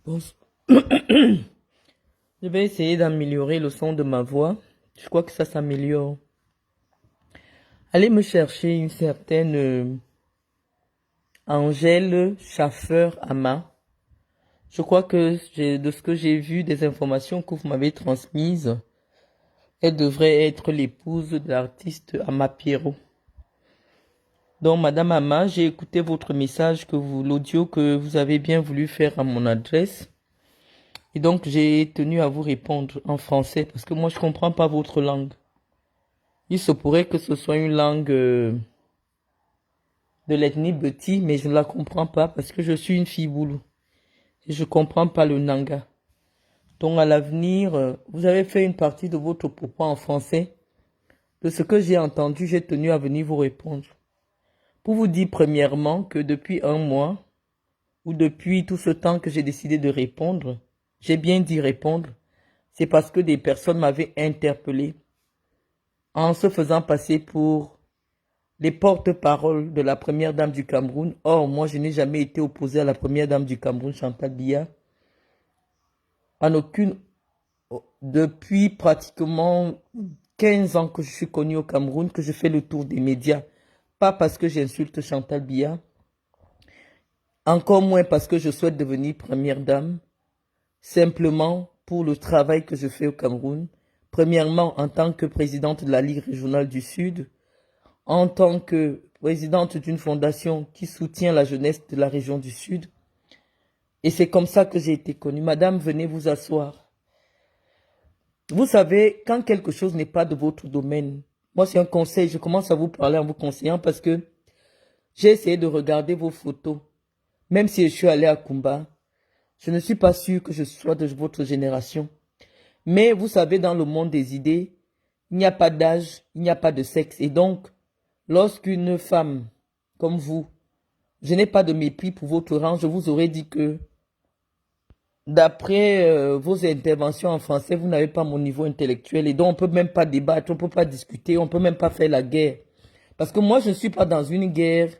Bon, je vais essayer d'améliorer le son de ma voix. Je crois que ça s'améliore. Allez me chercher une certaine Angèle Schaffer-Ama. Je crois que de ce que j'ai vu, des informations que vous m'avez transmises, elle devrait être l'épouse de l'artiste Ama Pierrot. Donc, Madame Ama, j'ai écouté votre message, l'audio que vous avez bien voulu faire à mon adresse. Et donc, j'ai tenu à vous répondre en français parce que moi, je comprends pas votre langue. Il se pourrait que ce soit une langue de l'ethnie Beti, mais je ne la comprends pas parce que je suis une fille boulou. Et je comprends pas le nanga. Donc, à l'avenir, vous avez fait une partie de votre propos en français. De ce que j'ai entendu, j'ai tenu à venir vous répondre. Pour vous dire premièrement que depuis un mois, ou depuis tout ce temps que j'ai décidé de répondre, j'ai bien dit répondre, c'est parce que des personnes m'avaient interpellé en se faisant passer pour les porte-paroles de la première dame du Cameroun. Or, moi, je n'ai jamais été opposé à la première dame du Cameroun, Chantal Biya. Depuis pratiquement 15 ans que je suis connu au Cameroun, que je fais le tour des médias. Pas parce que j'insulte Chantal Biya, encore moins parce que je souhaite devenir première dame, simplement pour le travail que je fais au Cameroun. Premièrement, en tant que présidente de la Ligue régionale du Sud, en tant que présidente d'une fondation qui soutient la jeunesse de la région du Sud. Et c'est comme ça que j'ai été connue. Madame, venez vous asseoir. Vous savez, quand quelque chose n'est pas de votre domaine, moi c'est un conseil, je commence à vous parler en vous conseillant parce que j'ai essayé de regarder vos photos. Même si je suis allé à Kumba, je ne suis pas sûr que je sois de votre génération. Mais vous savez, dans le monde des idées, il n'y a pas d'âge, il n'y a pas de sexe. Et donc, lorsqu'une femme comme vous, je n'ai pas de mépris pour votre rang, je vous aurais dit que d'après vos interventions en français, vous n'avez pas mon niveau intellectuel et donc on ne peut même pas débattre, on ne peut pas discuter, on ne peut même pas faire la guerre. Parce que moi, je ne suis pas dans une guerre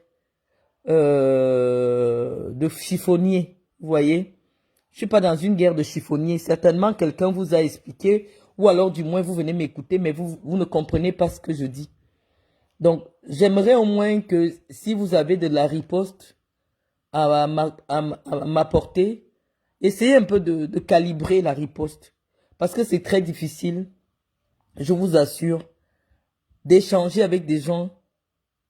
de chiffonnier, vous voyez. Je ne suis pas dans une guerre de chiffonnier. Certainement, quelqu'un vous a expliqué, ou alors du moins vous venez m'écouter, mais vous ne comprenez pas ce que je dis. Donc, j'aimerais au moins que si vous avez de la riposte à m'apporter, essayez un peu de calibrer la riposte. Parce que c'est très difficile, je vous assure, d'échanger avec des gens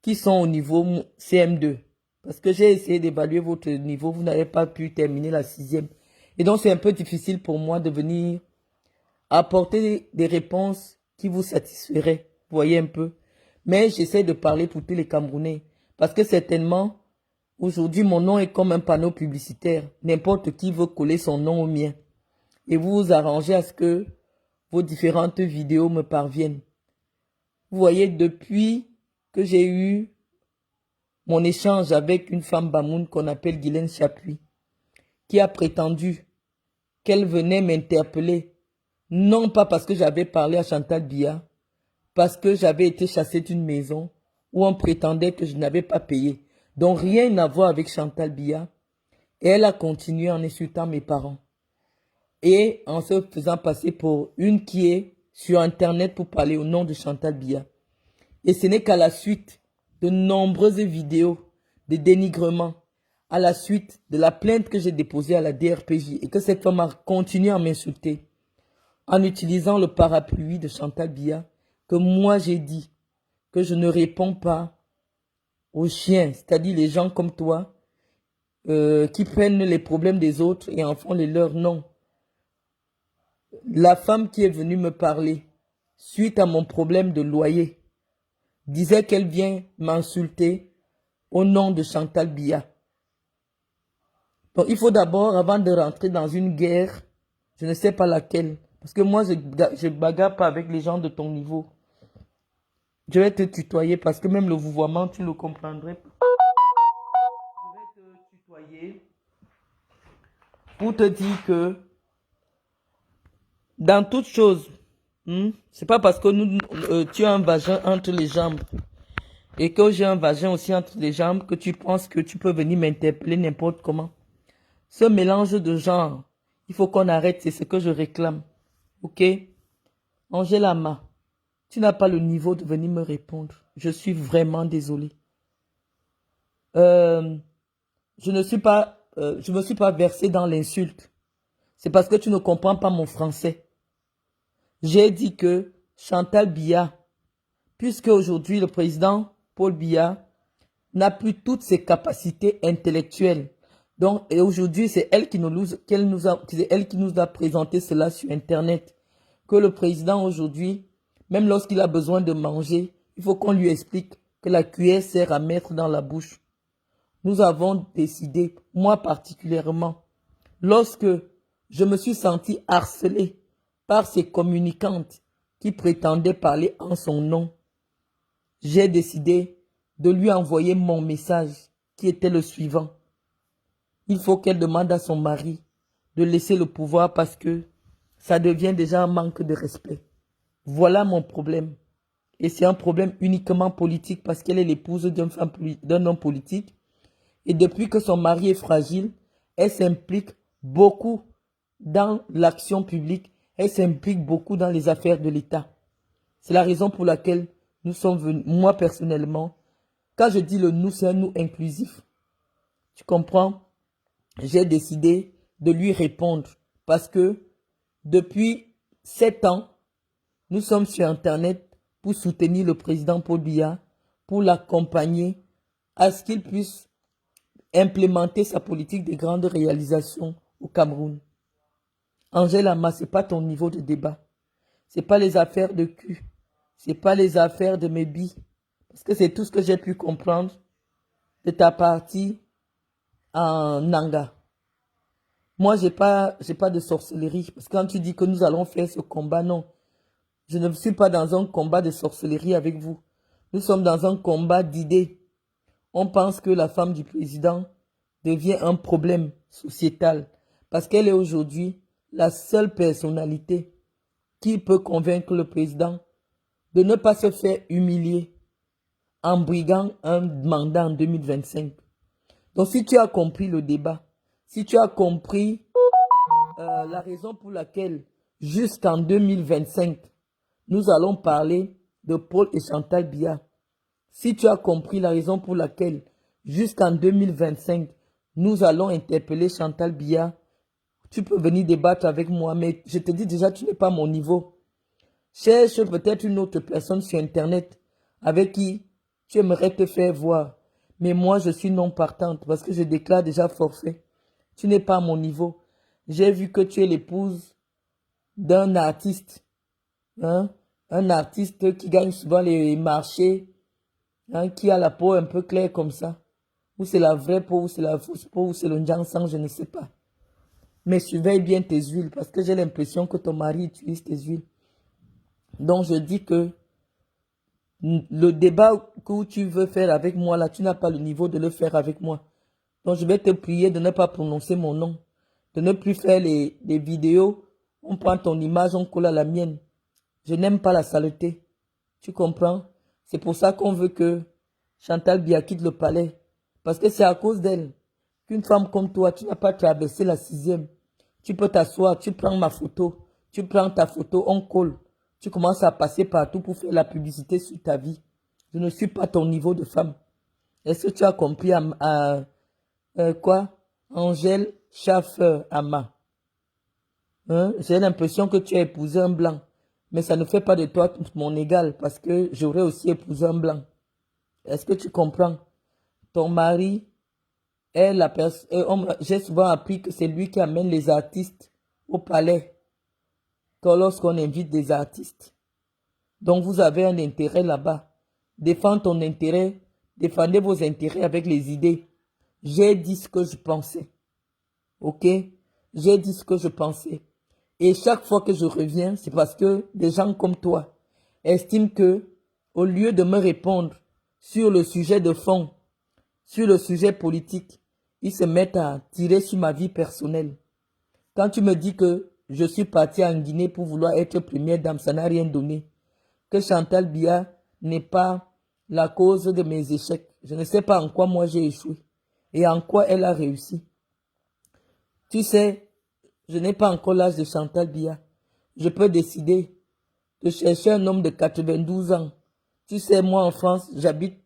qui sont au niveau CM2. Parce que j'ai essayé d'évaluer votre niveau, vous n'avez pas pu terminer la 6e. Et donc c'est un peu difficile pour moi de venir apporter des réponses qui vous satisferaient. Vous voyez un peu. Mais j'essaie de parler pour tous les Camerounais. Parce que certainement, aujourd'hui, mon nom est comme un panneau publicitaire. N'importe qui veut coller son nom au mien. Et vous vous arrangez à ce que vos différentes vidéos me parviennent. Vous voyez, depuis que j'ai eu mon échange avec une femme bamoun qu'on appelle Guylaine Chapuis, qui a prétendu qu'elle venait m'interpeller, non pas parce que j'avais parlé à Chantal Biya, parce que j'avais été chassée d'une maison où on prétendait que je n'avais pas payé. Donc rien à voir avec Chantal Biya. Et elle a continué en insultant mes parents. Et en se faisant passer pour une qui est sur Internet pour parler au nom de Chantal Biya. Et ce n'est qu'à la suite de nombreuses vidéos de dénigrement, à la suite de la plainte que j'ai déposée à la DRPJ et que cette femme a continué à m'insulter en utilisant le parapluie de Chantal Biya, que moi j'ai dit que je ne réponds pas aux chiens, c'est-à-dire les gens comme toi qui prennent les problèmes des autres et en font les leurs. Non. La femme qui est venue me parler suite à mon problème de loyer disait qu'elle vient m'insulter au nom de Chantal Biya. Donc il faut d'abord, avant de rentrer dans une guerre, je ne sais pas laquelle, parce que moi je bagarre pas avec les gens de ton niveau. Je vais te tutoyer parce que même le vouvoiement, tu ne le comprendrais pas. Je vais te tutoyer pour te dire que dans toute chose, c'est pas parce que tu as un vagin entre les jambes et que j'ai un vagin aussi entre les jambes que tu penses que tu peux venir m'interpeller n'importe comment. Ce mélange de genres, il faut qu'on arrête, c'est ce que je réclame. Ok? Angela Ma, tu n'as pas le niveau de venir me répondre. Je suis vraiment désolée. Je ne suis pas, je me suis pas versée dans l'insulte. C'est parce que tu ne comprends pas mon français. J'ai dit que Chantal Biya, puisque aujourd'hui le président Paul Biya n'a plus toutes ses capacités intellectuelles. Donc, et aujourd'hui, c'est elle qui nous a présenté cela sur Internet. Que le président aujourd'hui, même lorsqu'il a besoin de manger, il faut qu'on lui explique que la cuillère sert à mettre dans la bouche. Nous avons décidé, moi particulièrement, lorsque je me suis senti harcelé par ces communicantes qui prétendaient parler en son nom, j'ai décidé de lui envoyer mon message qui était le suivant. Il faut qu'elle demande à son mari de laisser le pouvoir parce que ça devient déjà un manque de respect. Voilà mon problème. Et c'est un problème uniquement politique parce qu'elle est l'épouse d'un homme politique. Et depuis que son mari est fragile, elle s'implique beaucoup dans l'action publique. Elle s'implique beaucoup dans les affaires de l'État. C'est la raison pour laquelle nous sommes venus, moi personnellement, quand je dis le nous, c'est un nous inclusif. Tu comprends? J'ai décidé de lui répondre parce que depuis 7 ans, nous sommes sur Internet pour soutenir le président Paul Biya, pour l'accompagner à ce qu'il puisse implémenter sa politique de grandes réalisations au Cameroun. Angela Ma, ce n'est pas ton niveau de débat. Ce n'est pas les affaires de cul. Ce n'est pas les affaires de mes billes. Parce que c'est tout ce que j'ai pu comprendre de ta partie en Nanga. Moi, j'ai pas de sorcellerie. Parce que quand tu dis que nous allons faire ce combat, non. Je ne suis pas dans un combat de sorcellerie avec vous. Nous sommes dans un combat d'idées. On pense que la femme du président devient un problème sociétal. Parce qu'elle est aujourd'hui la seule personnalité qui peut convaincre le président de ne pas se faire humilier en briguant un mandat en 2025. Donc si tu as compris le débat, si tu as compris la raison pour laquelle jusqu'en 2025, nous allons parler de Paul et Chantal Biya, si tu as compris la raison pour laquelle jusqu'en 2025, nous allons interpeller Chantal Biya, tu peux venir débattre avec moi, mais je te dis déjà, tu n'es pas à mon niveau. Cherche peut-être une autre personne sur Internet avec qui tu aimerais te faire voir. Mais moi, je suis non partante parce que je déclare déjà forfait. Tu n'es pas à mon niveau. J'ai vu que tu es l'épouse d'un artiste. Hein? Un artiste qui gagne souvent les marchés, hein? Qui a la peau un peu claire comme ça. Ou c'est la vraie peau, ou c'est la fausse peau, ou c'est le sang, je ne sais pas. Mais surveille bien tes huiles parce que j'ai l'impression que ton mari utilise tes huiles. Donc je dis que le débat que tu veux faire avec moi, là, tu n'as pas le niveau de le faire avec moi. Donc je vais te prier de ne pas prononcer mon nom. De ne plus faire les vidéos. On prend ton image, on colle à la mienne. Je n'aime pas la saleté. Tu comprends? C'est pour ça qu'on veut que Chantal Biya quitte le palais. Parce que c'est à cause d'elle qu'une femme comme toi, tu n'as pas traversé la 6e. Tu peux t'asseoir, tu prends ma photo. Tu prends ta photo, on colle. Tu commences à passer partout pour faire la publicité sur ta vie. Je ne suis pas ton niveau de femme. Est-ce que tu as compris quoi? Angèle Schaffer Ama. Hein? J'ai l'impression que tu as épousé un blanc. Mais ça ne fait pas de toi mon égal parce que j'aurais aussi épousé un blanc. Est-ce que tu comprends? Ton mari est la personne. J'ai souvent appris que c'est lui qui amène les artistes au palais lorsqu'on invite des artistes. Donc vous avez un intérêt là-bas. Défends ton intérêt. Défendez vos intérêts avec les idées. J'ai dit ce que je pensais. Ok? J'ai dit ce que je pensais. Et chaque fois que je reviens, c'est parce que des gens comme toi estiment que, au lieu de me répondre sur le sujet de fond, sur le sujet politique, ils se mettent à tirer sur ma vie personnelle. Quand tu me dis que je suis parti en Guinée pour vouloir être première dame, ça n'a rien donné. Que Chantal Biya n'est pas la cause de mes échecs. Je ne sais pas en quoi moi j'ai échoué et en quoi elle a réussi. Tu sais, je n'ai pas encore l'âge de Chantal Biya. Je peux décider de chercher un homme de 92 ans. Tu sais, moi en France, j'habite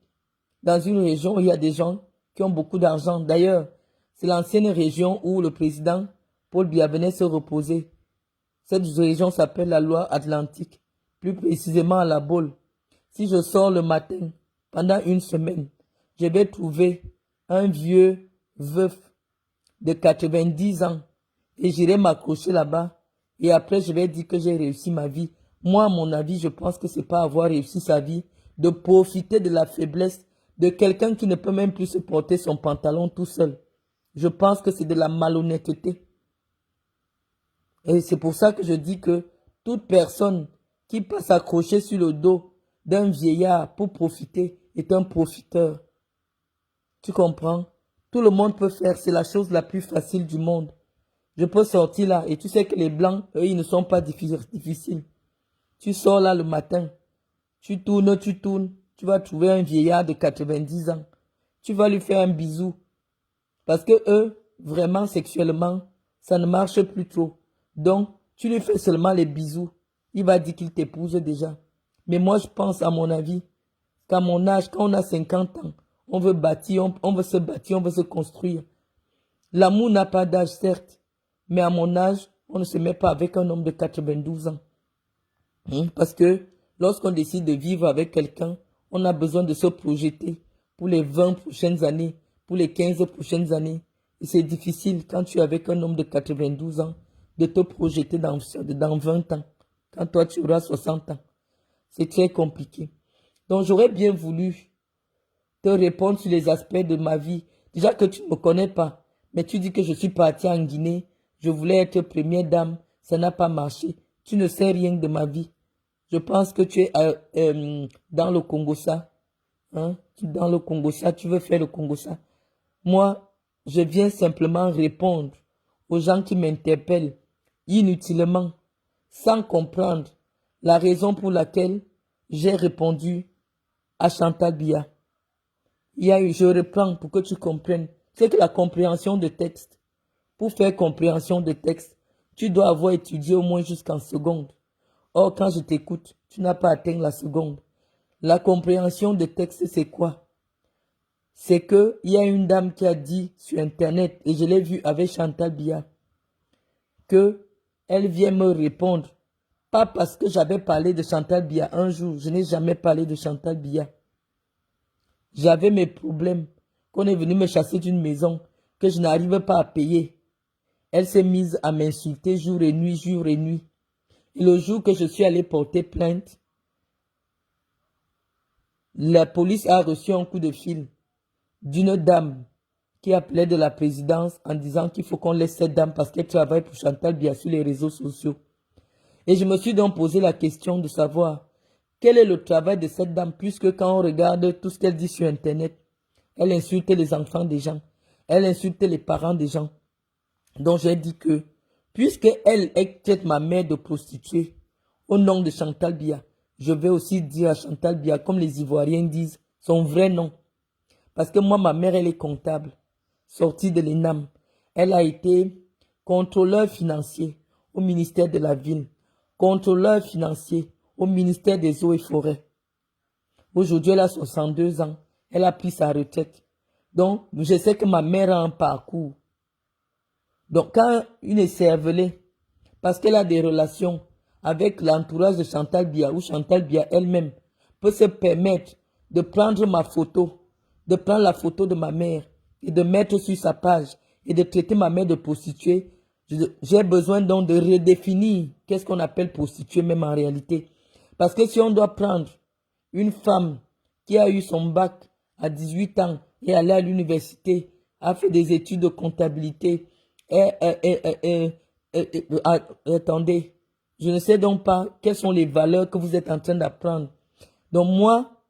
dans une région où il y a des gens qui ont beaucoup d'argent. D'ailleurs, c'est l'ancienne région où le président Paul Biya venait se reposer. Cette région s'appelle la Loire-Atlantique, plus précisément à La Baule. Si je sors le matin, pendant une semaine, je vais trouver un vieux veuf de 90 ans et j'irai m'accrocher là-bas. Et après, je vais dire que j'ai réussi ma vie. Moi, à mon avis, je pense que c'est pas avoir réussi sa vie, de profiter de la faiblesse de quelqu'un qui ne peut même plus se porter son pantalon tout seul. Je pense que c'est de la malhonnêteté. Et c'est pour ça que je dis que toute personne qui peut s'accrocher sur le dos d'un vieillard pour profiter est un profiteur. Tu comprends? Tout le monde peut faire, c'est la chose la plus facile du monde. Je peux sortir là et tu sais que les blancs, eux, ils ne sont pas difficiles. Tu sors là le matin, tu tournes, tu vas trouver un vieillard de 90 ans. Tu vas lui faire un bisou. Parce que eux, vraiment sexuellement, ça ne marche plus trop. Donc, tu lui fais seulement les bisous. Il va dire qu'il t'épouse déjà. Mais moi, je pense, à mon avis, qu'à mon âge, quand on a 50 ans, on veut bâtir, on veut se bâtir, on veut se construire. L'amour n'a pas d'âge, certes. Mais à mon âge, on ne se met pas avec un homme de 92 ans. Parce que lorsqu'on décide de vivre avec quelqu'un, on a besoin de se projeter pour les 20 prochaines années, pour les 15 prochaines années. Et c'est difficile quand tu es avec un homme de 92 ans de te projeter dans 20 ans, quand toi tu auras 60 ans. C'est très compliqué. Donc j'aurais bien voulu te répondre sur les aspects de ma vie. Déjà que tu ne me connais pas, mais tu dis que je suis partie en Guinée, je voulais être première dame, ça n'a pas marché. Tu ne sais rien de ma vie. Je pense que tu es dans le Congo-Ça. Dans le Congo-Ça, tu veux faire le Congo-Ça. Moi, je viens simplement répondre aux gens qui m'interpellent inutilement, sans comprendre la raison pour laquelle j'ai répondu à Chantal Biya. Je reprends pour que tu comprennes. C'est que la compréhension de texte, pour faire compréhension de texte, tu dois avoir étudié au moins jusqu'en seconde. Or, quand je t'écoute, tu n'as pas atteint la seconde. La compréhension de texte, c'est quoi? C'est qu'il y a une dame qui a dit sur Internet, et je l'ai vu avec Chantal Biya, qu'elle vient me répondre. Pas parce que j'avais parlé de Chantal Biya un jour, je n'ai jamais parlé de Chantal Biya. J'avais mes problèmes, qu'on est venu me chasser d'une maison, que je n'arrive pas à payer. Elle s'est mise à m'insulter jour et nuit, jour et nuit. Et le jour que je suis allé porter plainte, la police a reçu un coup de fil d'une dame qui appelait de la présidence en disant qu'il faut qu'on laisse cette dame parce qu'elle travaille pour Chantal Biya sur les réseaux sociaux. Et je me suis donc posé la question de savoir quel est le travail de cette dame, puisque quand on regarde tout ce qu'elle dit sur Internet, elle insulte les enfants des gens, elle insulte les parents des gens. Donc j'ai dit que, puisque elle est ma mère de prostituée, au nom de Chantal Biya, je vais aussi dire à Chantal Biya, comme les Ivoiriens disent, son vrai nom. Parce que moi, ma mère, elle est comptable, sortie de l'ENAM. Elle a été contrôleur financier au ministère de la Ville, contrôleur financier au ministère des Eaux et Forêts. Aujourd'hui, elle a 62 ans. Elle a pris sa retraite. Donc, je sais que ma mère a un parcours. Donc, quand une écervelée, parce qu'elle a des relations avec l'entourage de Chantal Biya, ou Chantal Biya elle-même peut se permettre de prendre ma photo, de prendre la photo de ma mère et de mettre sur sa page et de traiter ma mère de prostituée, j'ai besoin donc de redéfinir qu'est-ce qu'on appelle prostituée même en réalité. Parce que si on doit prendre une femme qui a eu son bac à 18 ans et allée à l'université, a fait des études de comptabilité, attendez, je ne sais donc pas quelles sont les valeurs que vous êtes en train d'apprendre. Donc moi,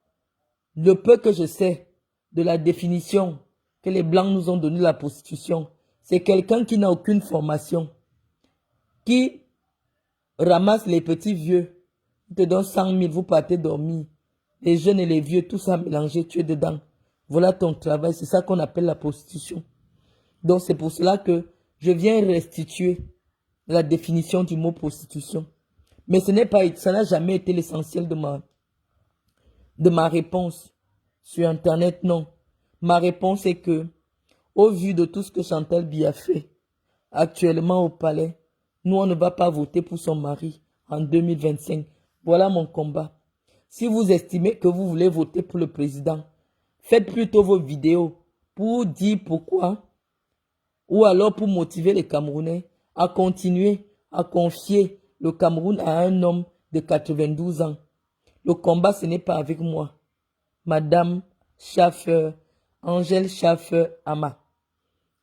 le peu que je sais de la définition que les Blancs nous ont donnée de la prostitution, c'est quelqu'un qui n'a aucune formation, qui ramasse les petits vieux, il te donne 100 000, vous partez dormir. Les jeunes et les vieux, tout ça mélangé, tu es dedans. Voilà ton travail, c'est ça qu'on appelle la prostitution. Donc c'est pour cela que Je viens restituer la définition du mot prostitution. Mais ça n'a jamais été l'essentiel de ma réponse sur Internet, non. Ma réponse est que, au vu de tout ce que Chantal Biya fait actuellement au palais, nous, on ne va pas voter pour son mari en 2025. Voilà mon combat. Si vous estimez que vous voulez voter pour le président, faites plutôt vos vidéos pour dire pourquoi, ou alors pour motiver les Camerounais à continuer à confier le Cameroun à un homme de 92 ans. Le combat, ce n'est pas avec moi. Madame Schaffer, Angèle Schaffer Ama.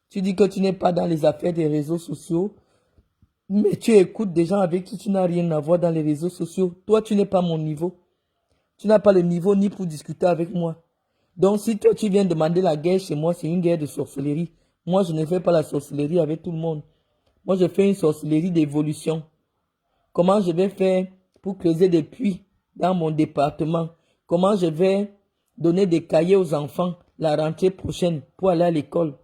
Tu dis que tu n'es pas dans les affaires des réseaux sociaux, mais tu écoutes des gens avec qui tu n'as rien à voir dans les réseaux sociaux. Toi, tu n'es pas mon niveau. Tu n'as pas le niveau ni pour discuter avec moi. Donc, si toi, tu viens demander la guerre chez moi, c'est une guerre de sorcellerie. Moi, je ne fais pas la sorcellerie avec tout le monde. Moi, je fais une sorcellerie d'évolution. Comment je vais faire pour creuser des puits dans mon département? Comment je vais donner des cahiers aux enfants la rentrée prochaine pour aller à l'école?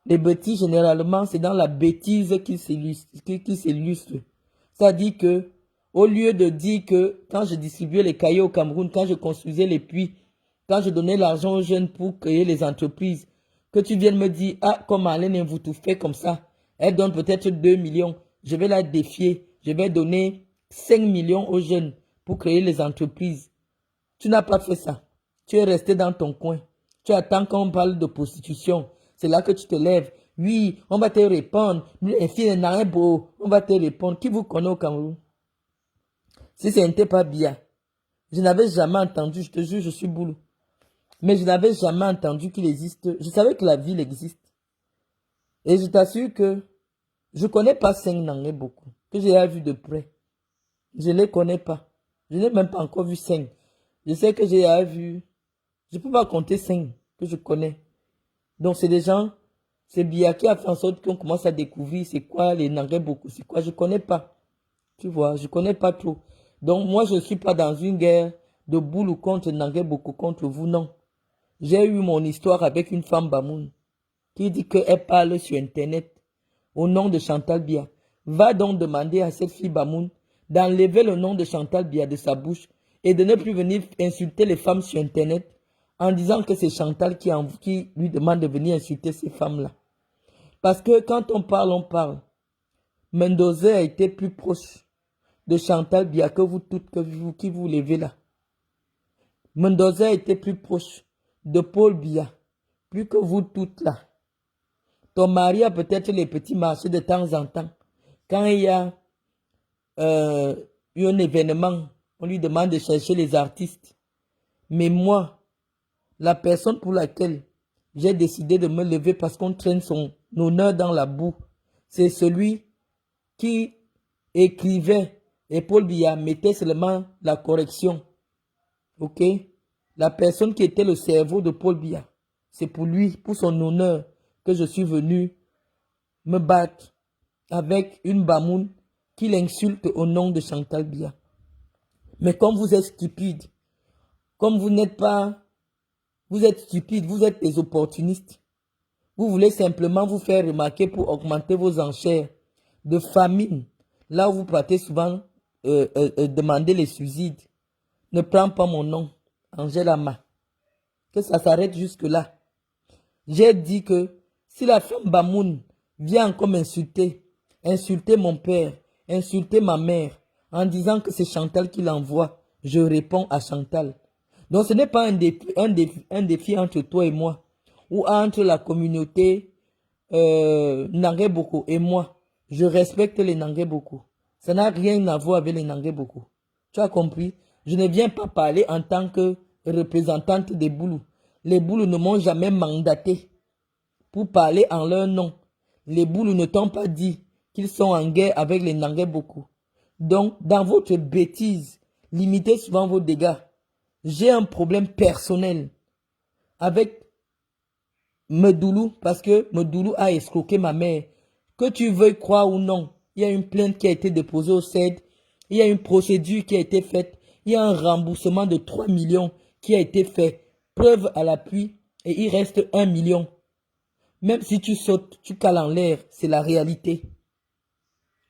Les bêtises, généralement, c'est dans la bêtise qui s'illustre. C'est-à-dire que, au lieu de dire que quand je distribuais les cahiers au Cameroun, quand je construisais les puits, quand je donnais l'argent aux jeunes pour créer les entreprises, que tu viennes me dire, ah, comme Alain vous tout fait comme ça, elle donne peut-être 2 millions, je vais la défier, je vais donner 5 millions aux jeunes pour créer les entreprises. Tu n'as pas fait ça. Tu es resté dans ton coin. Tu attends qu'on parle de prostitution. C'est là que tu te lèves. Oui, on va te répondre. Les filles n'ont beau. On va te répondre. Qui vous connaît au Cameroun? Si ce n'était pas bien, je n'avais jamais entendu, je te jure, je suis boulot. Mais je n'avais jamais entendu qu'il existe. Je savais que la ville existe. Et je t'assure que je ne connais pas 5 Nangé beaucoup, que j'ai vu de près. Je ne les connais pas. Je n'ai même pas encore vu 5. Je sais que j'ai vu, je ne peux pas compter 5 que je connais. Donc c'est des gens, c'est Biya qui a fait en sorte qu'on commence à découvrir c'est quoi les Nangé beaucoup, c'est quoi, je ne connais pas. Tu vois, je ne connais pas trop. Donc moi je ne suis pas dans une guerre de boule ou contre Nangé beaucoup contre vous, non. J'ai eu mon histoire avec une femme Bamoun qui dit qu'elle parle sur Internet au nom de Chantal Biya. Va donc demander à cette fille Bamoun d'enlever le nom de Chantal Biya de sa bouche et de ne plus venir insulter les femmes sur Internet en disant que c'est Chantal qui lui demande de venir insulter ces femmes-là. Parce que quand on parle. Mendoza a été plus proche de Chantal Biya que vous toutes, qui vous levez là. Mendoza a été plus proche de Paul Biya, plus que vous toutes là. Ton mari a peut-être les petits marchés de temps en temps. Quand il y a un événement, on lui demande de chercher les artistes. Mais moi, la personne pour laquelle j'ai décidé de me lever parce qu'on traîne son honneur dans la boue, c'est celui qui écrivait et Paul Biya mettait seulement la correction. Ok? La personne qui était le cerveau de Paul Biya, c'est pour lui, pour son honneur, que je suis venu me battre avec une Bamoun qui l'insulte au nom de Chantal Biya. Mais comme vous êtes stupide, comme vous n'êtes pas, vous êtes stupide, vous êtes des opportunistes. Vous voulez simplement vous faire remarquer pour augmenter vos enchères de famine. Là où vous partez souvent demander les suicides. Ne prends pas mon nom, Angèle Ama. Que ça s'arrête jusque là. J'ai dit que si la femme Bamoun vient encore m'insulter, insulter mon père, insulter ma mère, en disant que c'est Chantal qui l'envoie, je réponds à Chantal. Donc ce n'est pas un défi entre toi et moi, ou entre la communauté Nangé Boko et moi. Je respecte les Nangé Boko. Ça n'a rien à voir avec les Nangé Boko. Tu as compris? Je ne viens pas parler en tant que représentante des Boulous. Les Boulous ne m'ont jamais mandaté pour parler en leur nom. Les Boulous ne t'ont pas dit qu'ils sont en guerre avec les Nangé Boko. Donc, dans votre bêtise, limitez souvent vos dégâts. J'ai un problème personnel avec Medoulou parce que Medoulou a escroqué ma mère. Que tu veuilles croire ou non, il y a une plainte qui a été déposée au CED, il y a une procédure qui a été faite, il y a un remboursement de 3 millions qui a été fait. Preuve à l'appui et il reste 1 million. Même si tu sautes, tu cales en l'air, c'est la réalité.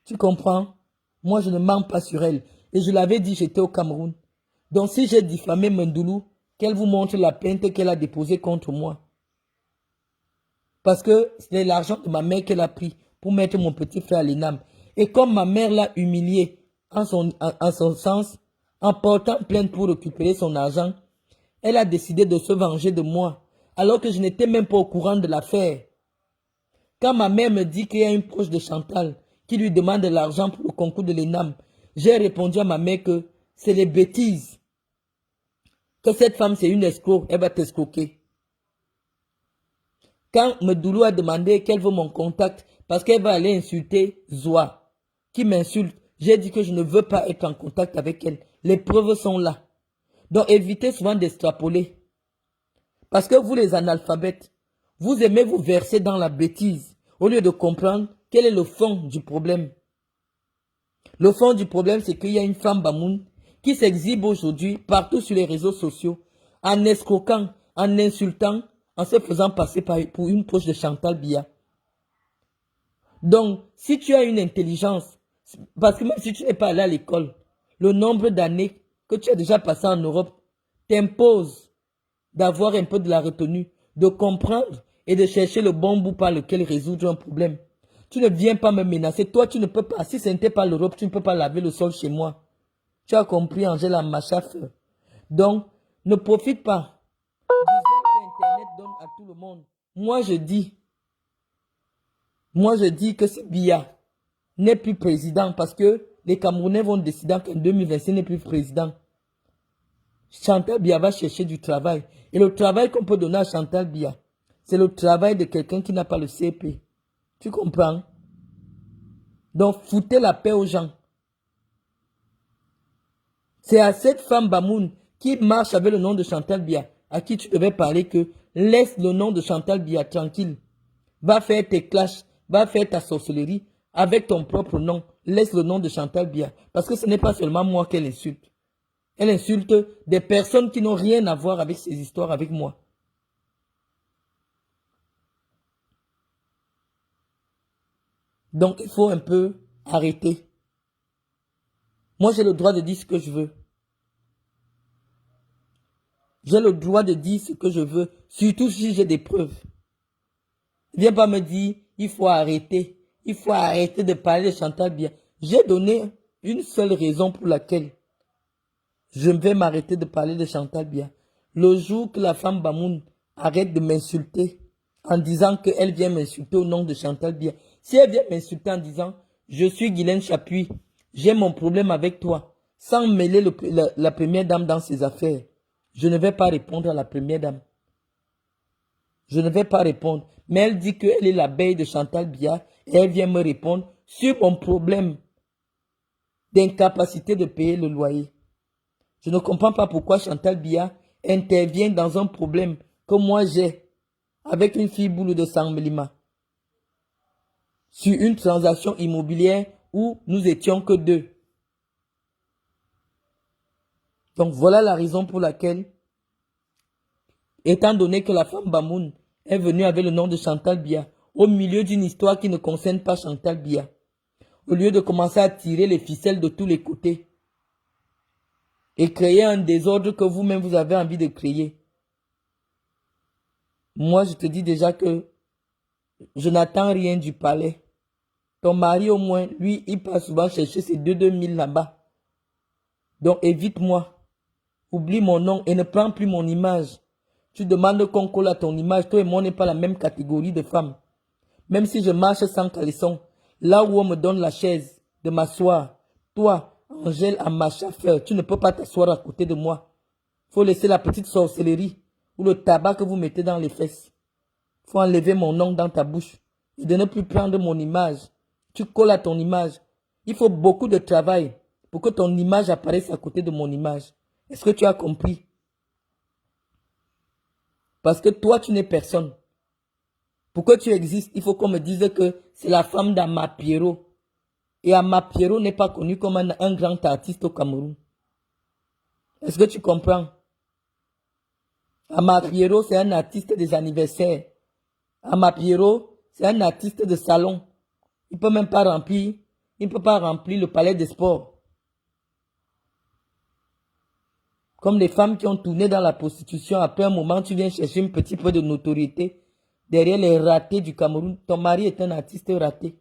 Tu comprends? Moi, je ne mens pas sur elle. Et je l'avais dit, j'étais au Cameroun. Donc, si j'ai diffamé Mendoulou, qu'elle vous montre la plainte qu'elle a déposée contre moi. Parce que c'est l'argent de ma mère qu'elle a pris pour mettre mon petit frère à l'ENAM. Et comme ma mère l'a humilié en son sens, en portant plainte pour récupérer son argent, elle a décidé de se venger de moi, alors que je n'étais même pas au courant de l'affaire. Quand ma mère me dit qu'il y a une proche de Chantal qui lui demande de l'argent pour le concours de l'ENAM, j'ai répondu à ma mère que c'est des bêtises. Que cette femme, c'est une escroc, elle va t'escroquer. Quand Medoulou a demandé qu'elle veut mon contact parce qu'elle va aller insulter Zoa, qui m'insulte, j'ai dit que je ne veux pas être en contact avec elle. Les preuves sont là. Donc évitez souvent d'extrapoler. Parce que vous les analphabètes, vous aimez vous verser dans la bêtise au lieu de comprendre quel est le fond du problème. Le fond du problème, c'est qu'il y a une femme Bamoun qui s'exhibe aujourd'hui partout sur les réseaux sociaux en escroquant, en insultant, en se faisant passer pour une proche de Chantal Biya. Donc, si tu as une intelligence, parce que même si tu n'es pas allé à l'école, le nombre d'années que tu as déjà passé en Europe t'impose d'avoir un peu de la retenue, de comprendre et de chercher le bon bout par lequel résoudre un problème. Tu ne viens pas me menacer. Toi, tu ne peux pas. Si ce n'était pas l'Europe, tu ne peux pas laver le sol chez moi. Tu as compris, Angela Machaf. Donc, ne profite pas du zèle que Internet donne à tout le monde. Moi, je dis que si Biya n'est plus président, parce que les Camerounais vont décider qu'en 2026 n'est plus président, Chantal Biya va chercher du travail. Et le travail qu'on peut donner à Chantal Biya, c'est le travail de quelqu'un qui n'a pas le CP. Tu comprends? Donc, foutez la paix aux gens. C'est à cette femme Bamoun qui marche avec le nom de Chantal Biya, à qui tu devais parler que laisse le nom de Chantal Biya tranquille. Va faire tes clashs, va faire ta sorcellerie avec ton propre nom. Laisse le nom de Chantal Biya. Parce que ce n'est pas seulement moi qu'elle insulte. Elle insulte des personnes qui n'ont rien à voir avec ces histoires avec moi. Donc, il faut un peu arrêter. Moi, j'ai le droit de dire ce que je veux. J'ai le droit de dire ce que je veux, surtout si j'ai des preuves. Viens pas me dire, il faut arrêter. Il faut arrêter de parler de Chantal Biya. J'ai donné une seule raison pour laquelle je vais m'arrêter de parler de Chantal Biya. Le jour que la femme Bamoun arrête de m'insulter en disant qu'elle vient m'insulter au nom de Chantal Biya. Si elle vient m'insulter en disant, je suis Guylaine Chapuis, j'ai mon problème avec toi, sans mêler la première dame dans ses affaires, je ne vais pas répondre à la première dame. Je ne vais pas répondre. Mais elle dit qu'elle est l'abeille de Chantal Biya et elle vient me répondre sur mon problème d'incapacité de payer le loyer. Je ne comprends pas pourquoi Chantal Biya intervient dans un problème que moi j'ai avec une fille boule de Sanglima sur une transaction immobilière où nous étions que deux. Donc voilà la raison pour laquelle, étant donné que la femme Bamoun est venue avec le nom de Chantal Biya, au milieu d'une histoire qui ne concerne pas Chantal Biya, au lieu de commencer à tirer les ficelles de tous les côtés et créer un désordre que vous-même vous avez envie de créer. Moi, je te dis déjà que je n'attends rien du palais. Ton mari, au moins, lui, il passe souvent chercher ses 2 000 là-bas. Donc, évite-moi. Oublie mon nom et ne prends plus mon image. Tu demandes qu'on colle à ton image. Toi et moi, on n'est pas la même catégorie de femmes. Même si je marche sans caleçon, là où on me donne la chaise de m'asseoir, toi, Angèle, à ma chauffeur, tu ne peux pas t'asseoir à côté de moi. Faut laisser la petite sorcellerie ou le tabac que vous mettez dans les fesses. Faut enlever mon nom dans ta bouche et de ne plus prendre mon image. Tu colles à ton image. Il faut beaucoup de travail pour que ton image apparaisse à côté de mon image. Est-ce que tu as compris? Parce que toi, tu n'es personne. Pour que tu existes, il faut qu'on me dise que c'est la femme d'Ama Pierrot. Et Ama Pierrot n'est pas connu comme un grand artiste au Cameroun. Est-ce que tu comprends? Ama Pierrot, c'est un artiste des anniversaires. Amapiero, c'est un artiste de salon. Il ne peut même pas remplir, il ne peut pas remplir le palais des sports. Comme les femmes qui ont tourné dans la prostitution, après un moment, tu viens chercher un petit peu de notoriété derrière les ratés du Cameroun. Ton mari est un artiste raté.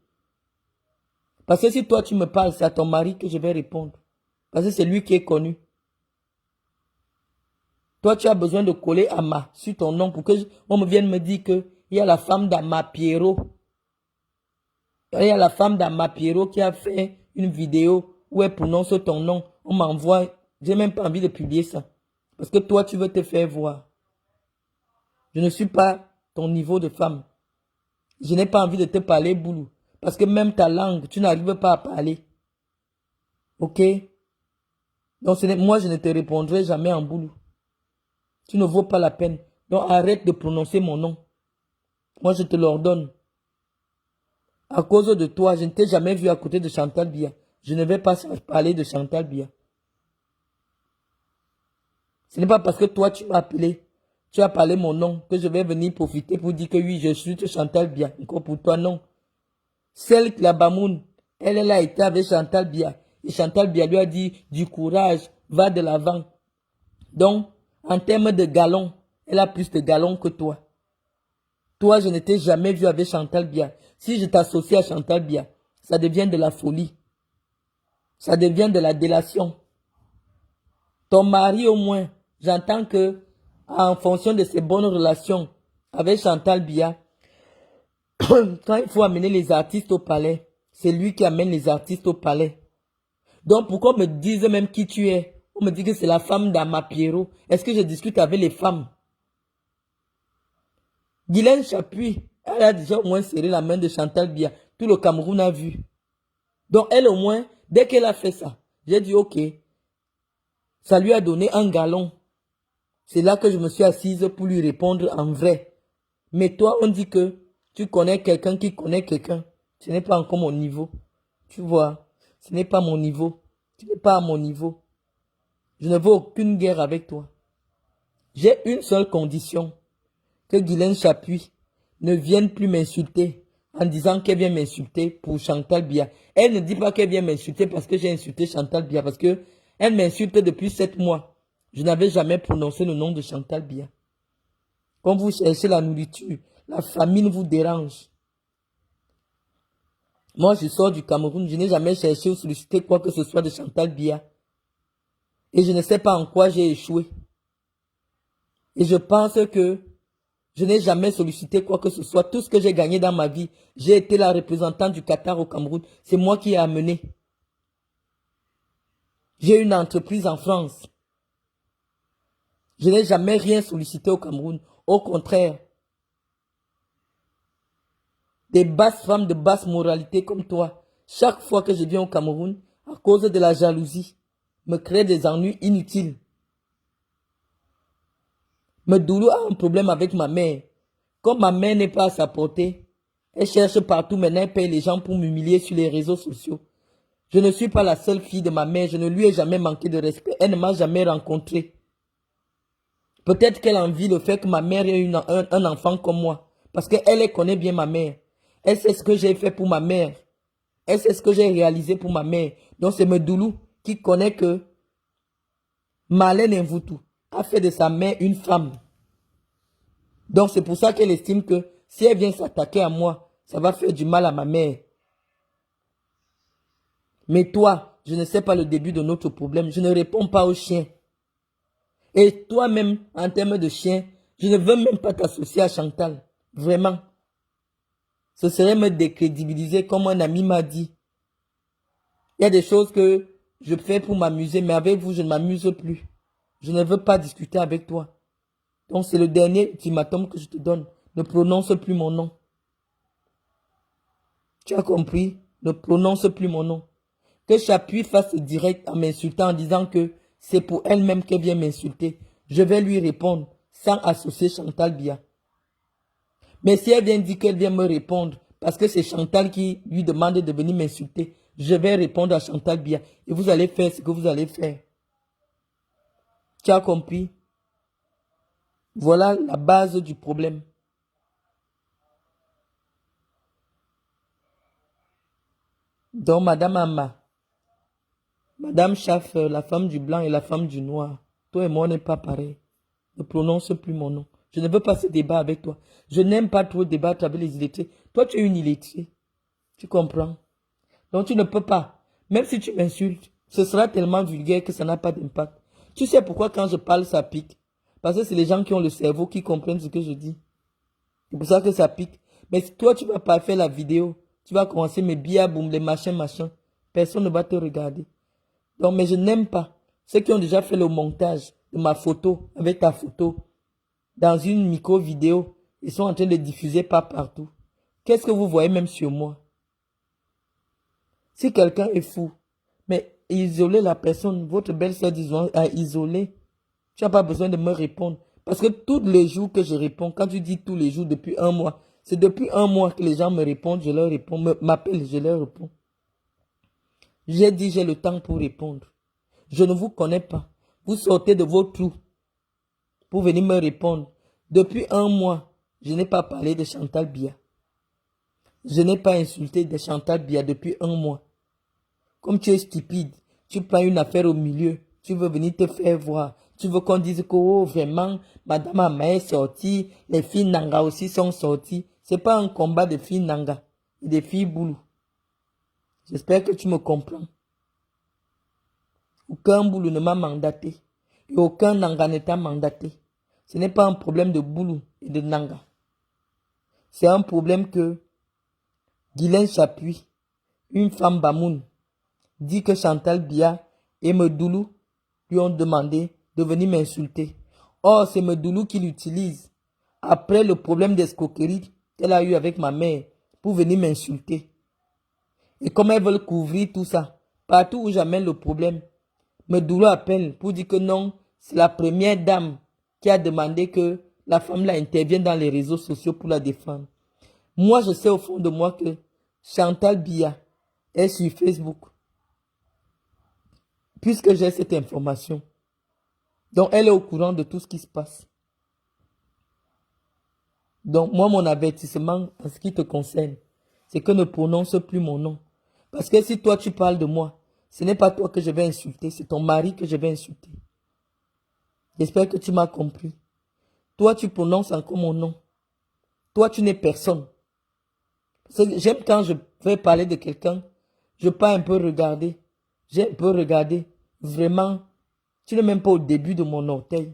Parce que si toi tu me parles, c'est à ton mari que je vais répondre. Parce que c'est lui qui est connu. Toi, tu as besoin de coller Ama sur ton nom pour que on me vienne me dire qu'il y a la femme d'Ama Pierrot. Il y a la femme d'Ama Pierrot qui a fait une vidéo où elle prononce ton nom. On m'envoie. J'ai même pas envie de publier ça. Parce que toi, tu veux te faire voir. Je ne suis pas ton niveau de femme. Je n'ai pas envie de te parler boulot. Parce que même ta langue, tu n'arrives pas à parler. Ok? Donc, moi, je ne te répondrai jamais en boulot. Tu ne vaux pas la peine. Donc, arrête de prononcer mon nom. Moi, je te l'ordonne. À cause de toi, je ne t'ai jamais vu à côté de Chantal Biya. Je ne vais pas parler de Chantal Biya. Ce n'est pas parce que toi, tu m'as appelé, tu as parlé mon nom, que je vais venir profiter pour dire que oui, je suis Chantal Biya. Encore pour toi, non. Celle qui la Bamoun, elle a été avec Chantal Biya. Et Chantal Biya lui a dit, du courage, va de l'avant. Donc, en termes de galons, elle a plus de galons que toi. Toi, je ne t'ai jamais vu avec Chantal Biya. Si je t'associe à Chantal Biya, ça devient de la folie. Ça devient de la délation. Ton mari, au moins, j'entends que, en fonction de ses bonnes relations avec Chantal Biya, quand il faut amener les artistes au palais, c'est lui qui amène les artistes au palais. Donc, pourquoi on me dise même qui tu es? On me dit que c'est la femme d'Ama Pierrot. Est-ce que je discute avec les femmes? Guylaine Chapuis, elle a déjà au moins serré la main de Chantal Biya. Tout le Cameroun a vu. Donc, elle au moins, dès qu'elle a fait ça, j'ai dit ok. Ça lui a donné un galon. C'est là que je me suis assise pour lui répondre en vrai. Mais toi, on dit que tu connais quelqu'un qui connaît quelqu'un. Ce n'est pas encore mon niveau. Tu vois, ce n'est pas mon niveau. Tu n'es pas à mon niveau. Je ne veux aucune guerre avec toi. J'ai une seule condition. Que Guylaine Chapuis ne vienne plus m'insulter en disant qu'elle vient m'insulter pour Chantal Biya. Elle ne dit pas qu'elle vient m'insulter parce que j'ai insulté Chantal Biya, parce que elle m'insulte depuis 7 mois. Je n'avais jamais prononcé le nom de Chantal Biya. Quand vous cherchez la nourriture, la famine vous dérange. Moi, je sors du Cameroun, je n'ai jamais cherché ou sollicité quoi que ce soit de Chantal Biya. Et je ne sais pas en quoi j'ai échoué. Et je pense que je n'ai jamais sollicité quoi que ce soit. Tout ce que j'ai gagné dans ma vie, j'ai été la représentante du Qatar au Cameroun. C'est moi qui ai amené. J'ai une entreprise en France. Je n'ai jamais rien sollicité au Cameroun. Au contraire. Des basses femmes de basse moralité comme toi, chaque fois que je viens au Cameroun, à cause de la jalousie, me créent des ennuis inutiles. Medoulou a un problème avec ma mère. Comme ma mère n'est pas à sa portée, elle cherche partout, maintenant elle paye les gens pour m'humilier sur les réseaux sociaux. Je ne suis pas la seule fille de ma mère, je ne lui ai jamais manqué de respect, elle ne m'a jamais rencontré. Peut-être qu'elle envie le fait que ma mère ait un enfant comme moi, parce qu'elle connaît bien ma mère. Elle sait ce que j'ai fait pour ma mère. Elle sait ce que j'ai réalisé pour ma mère. Donc c'est Medoulou qui connaît que Marlène Mvoutou a fait de sa mère une femme. Donc c'est pour ça qu'elle estime que si elle vient s'attaquer à moi, ça va faire du mal à ma mère. Mais toi, je ne sais pas le début de notre problème. Je ne réponds pas aux chiens. Et toi-même, en termes de chien, je ne veux même pas t'associer à Chantal. Vraiment. Ce serait me décrédibiliser comme un ami m'a dit. Il y a des choses que je fais pour m'amuser, mais avec vous, je ne m'amuse plus. Je ne veux pas discuter avec toi. Donc c'est le dernier ultimatum que je te donne. Ne prononce plus mon nom. Tu as compris? Ne prononce plus mon nom. Que Chapuis fasse direct en m'insultant en disant que c'est pour elle-même qu'elle vient m'insulter. Je vais lui répondre sans associer Chantal Biya. Mais si elle vient dire qu'elle vient me répondre parce que c'est Chantal qui lui demande de venir m'insulter, je vais répondre à Chantal Biya et vous allez faire ce que vous allez faire. Tu as compris? Voilà la base du problème. Donc, Madame Amma, Madame Chaff, la femme du blanc et la femme du noir, toi et moi, on n'est pas pareil. Ne prononce plus mon nom. Je ne veux pas ce débat avec toi. Je n'aime pas trop débattre avec les illettrés. Toi, tu es une illettrée. Tu comprends? Donc, tu ne peux pas. Même si tu m'insultes, ce sera tellement vulgaire que ça n'a pas d'impact. Tu sais pourquoi quand je parle, ça pique? Parce que c'est les gens qui ont le cerveau qui comprennent ce que je dis. C'est pour ça que ça pique. Mais si toi, tu vas pas faire la vidéo, tu vas commencer mes boum, les machins. Personne ne va te regarder. Donc, mais je n'aime pas ceux qui ont déjà fait le montage de ma photo avec ta photo dans une micro-vidéo. Ils sont en train de diffuser pas partout. Qu'est-ce que vous voyez même sur moi? Si quelqu'un est fou, mais isolez la personne, votre belle-sœur, disons, à isoler. Tu n'as pas besoin de me répondre. Parce que tous les jours que je réponds, quand tu dis tous les jours depuis un mois, c'est depuis un mois que les gens me répondent, je leur réponds, m'appellent, je leur réponds. J'ai dit, j'ai le temps pour répondre. Je ne vous connais pas. Vous sortez de vos trous pour venir me répondre. Depuis un mois, je n'ai pas parlé de Chantal Biya. Je n'ai pas insulté de Chantal Biya depuis un mois. Comme tu es stupide, tu prends une affaire au milieu, tu veux venir te faire voir. Tu veux qu'on dise que oh, vraiment, Madame Amma est sortie, les filles Nanga aussi sont sorties. C'est pas un combat de filles Nanga et de filles Boulou. J'espère que tu me comprends. Aucun Boulou ne m'a mandaté. Et aucun Nanga ne t'a mandaté. Ce n'est pas un problème de Boulou et de Nanga. C'est un problème que Guylaine Chapuis, une femme Bamoun, dit que Chantal Biya et Medoulou lui ont demandé de venir m'insulter. Or, c'est Medoulou qui l'utilise après le problème d'escroquerie qu'elle a eu avec ma mère pour venir m'insulter. Et comme elles veulent couvrir tout ça, partout où j'amène le problème, Medoulou appelle pour dire que non, c'est la première dame qui a demandé que la femme là intervienne dans les réseaux sociaux pour la défendre. Moi, je sais au fond de moi que Chantal Biya est sur Facebook. Puisque j'ai cette information. Donc, elle est au courant de tout ce qui se passe. Donc, moi, mon avertissement en ce qui te concerne, c'est que ne prononce plus mon nom. Parce que si toi, tu parles de moi, ce n'est pas toi que je vais insulter, c'est ton mari que je vais insulter. J'espère que tu m'as compris. Toi, tu prononces encore mon nom. Toi, tu n'es personne. J'aime quand je vais parler de quelqu'un, je pars un peu regarder. J'ai un peu regardé. Vraiment, tu n'es même pas au début de mon orteil.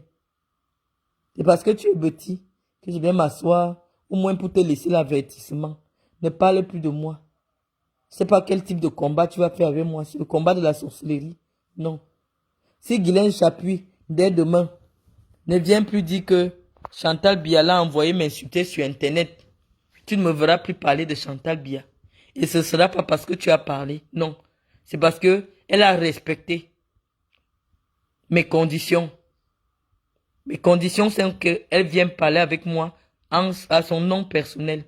C'est parce que tu es petit que je viens m'asseoir, au moins pour te laisser l'avertissement. Ne parle plus de moi. Je ne sais pas quel type de combat tu vas faire avec moi. C'est le combat de la sorcellerie. Non. Si Guylaine Chapuis, dès demain, ne vient plus dire que Chantal Biya l'a envoyé m'insulter sur Internet, tu ne me verras plus parler de Chantal Biya. Et ce ne sera pas parce que tu as parlé. Non. C'est parce que elle a respecté mes conditions. Mes conditions, c'est qu'elle vienne parler avec moi à son nom personnel.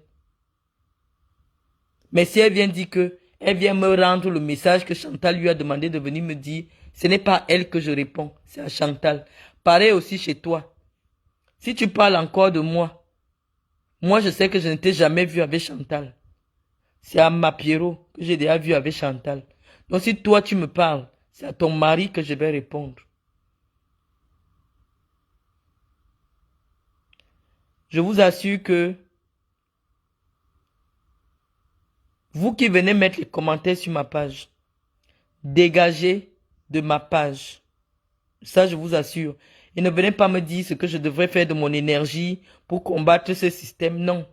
Mais si elle vient dire que elle vient me rendre le message que Chantal lui a demandé de venir me dire, ce n'est pas à elle que je réponds, c'est à Chantal. Pareil aussi chez toi. Si tu parles encore de moi, moi je sais que je ne t'ai jamais vu avec Chantal. C'est à ma Pierrot que j'ai déjà vu avec Chantal. Donc si toi tu me parles, c'est à ton mari que je vais répondre. Je vous assure que vous qui venez mettre les commentaires sur ma page, dégagez de ma page. Ça, je vous assure. Et ne venez pas me dire ce que je devrais faire de mon énergie pour combattre ce système. Non.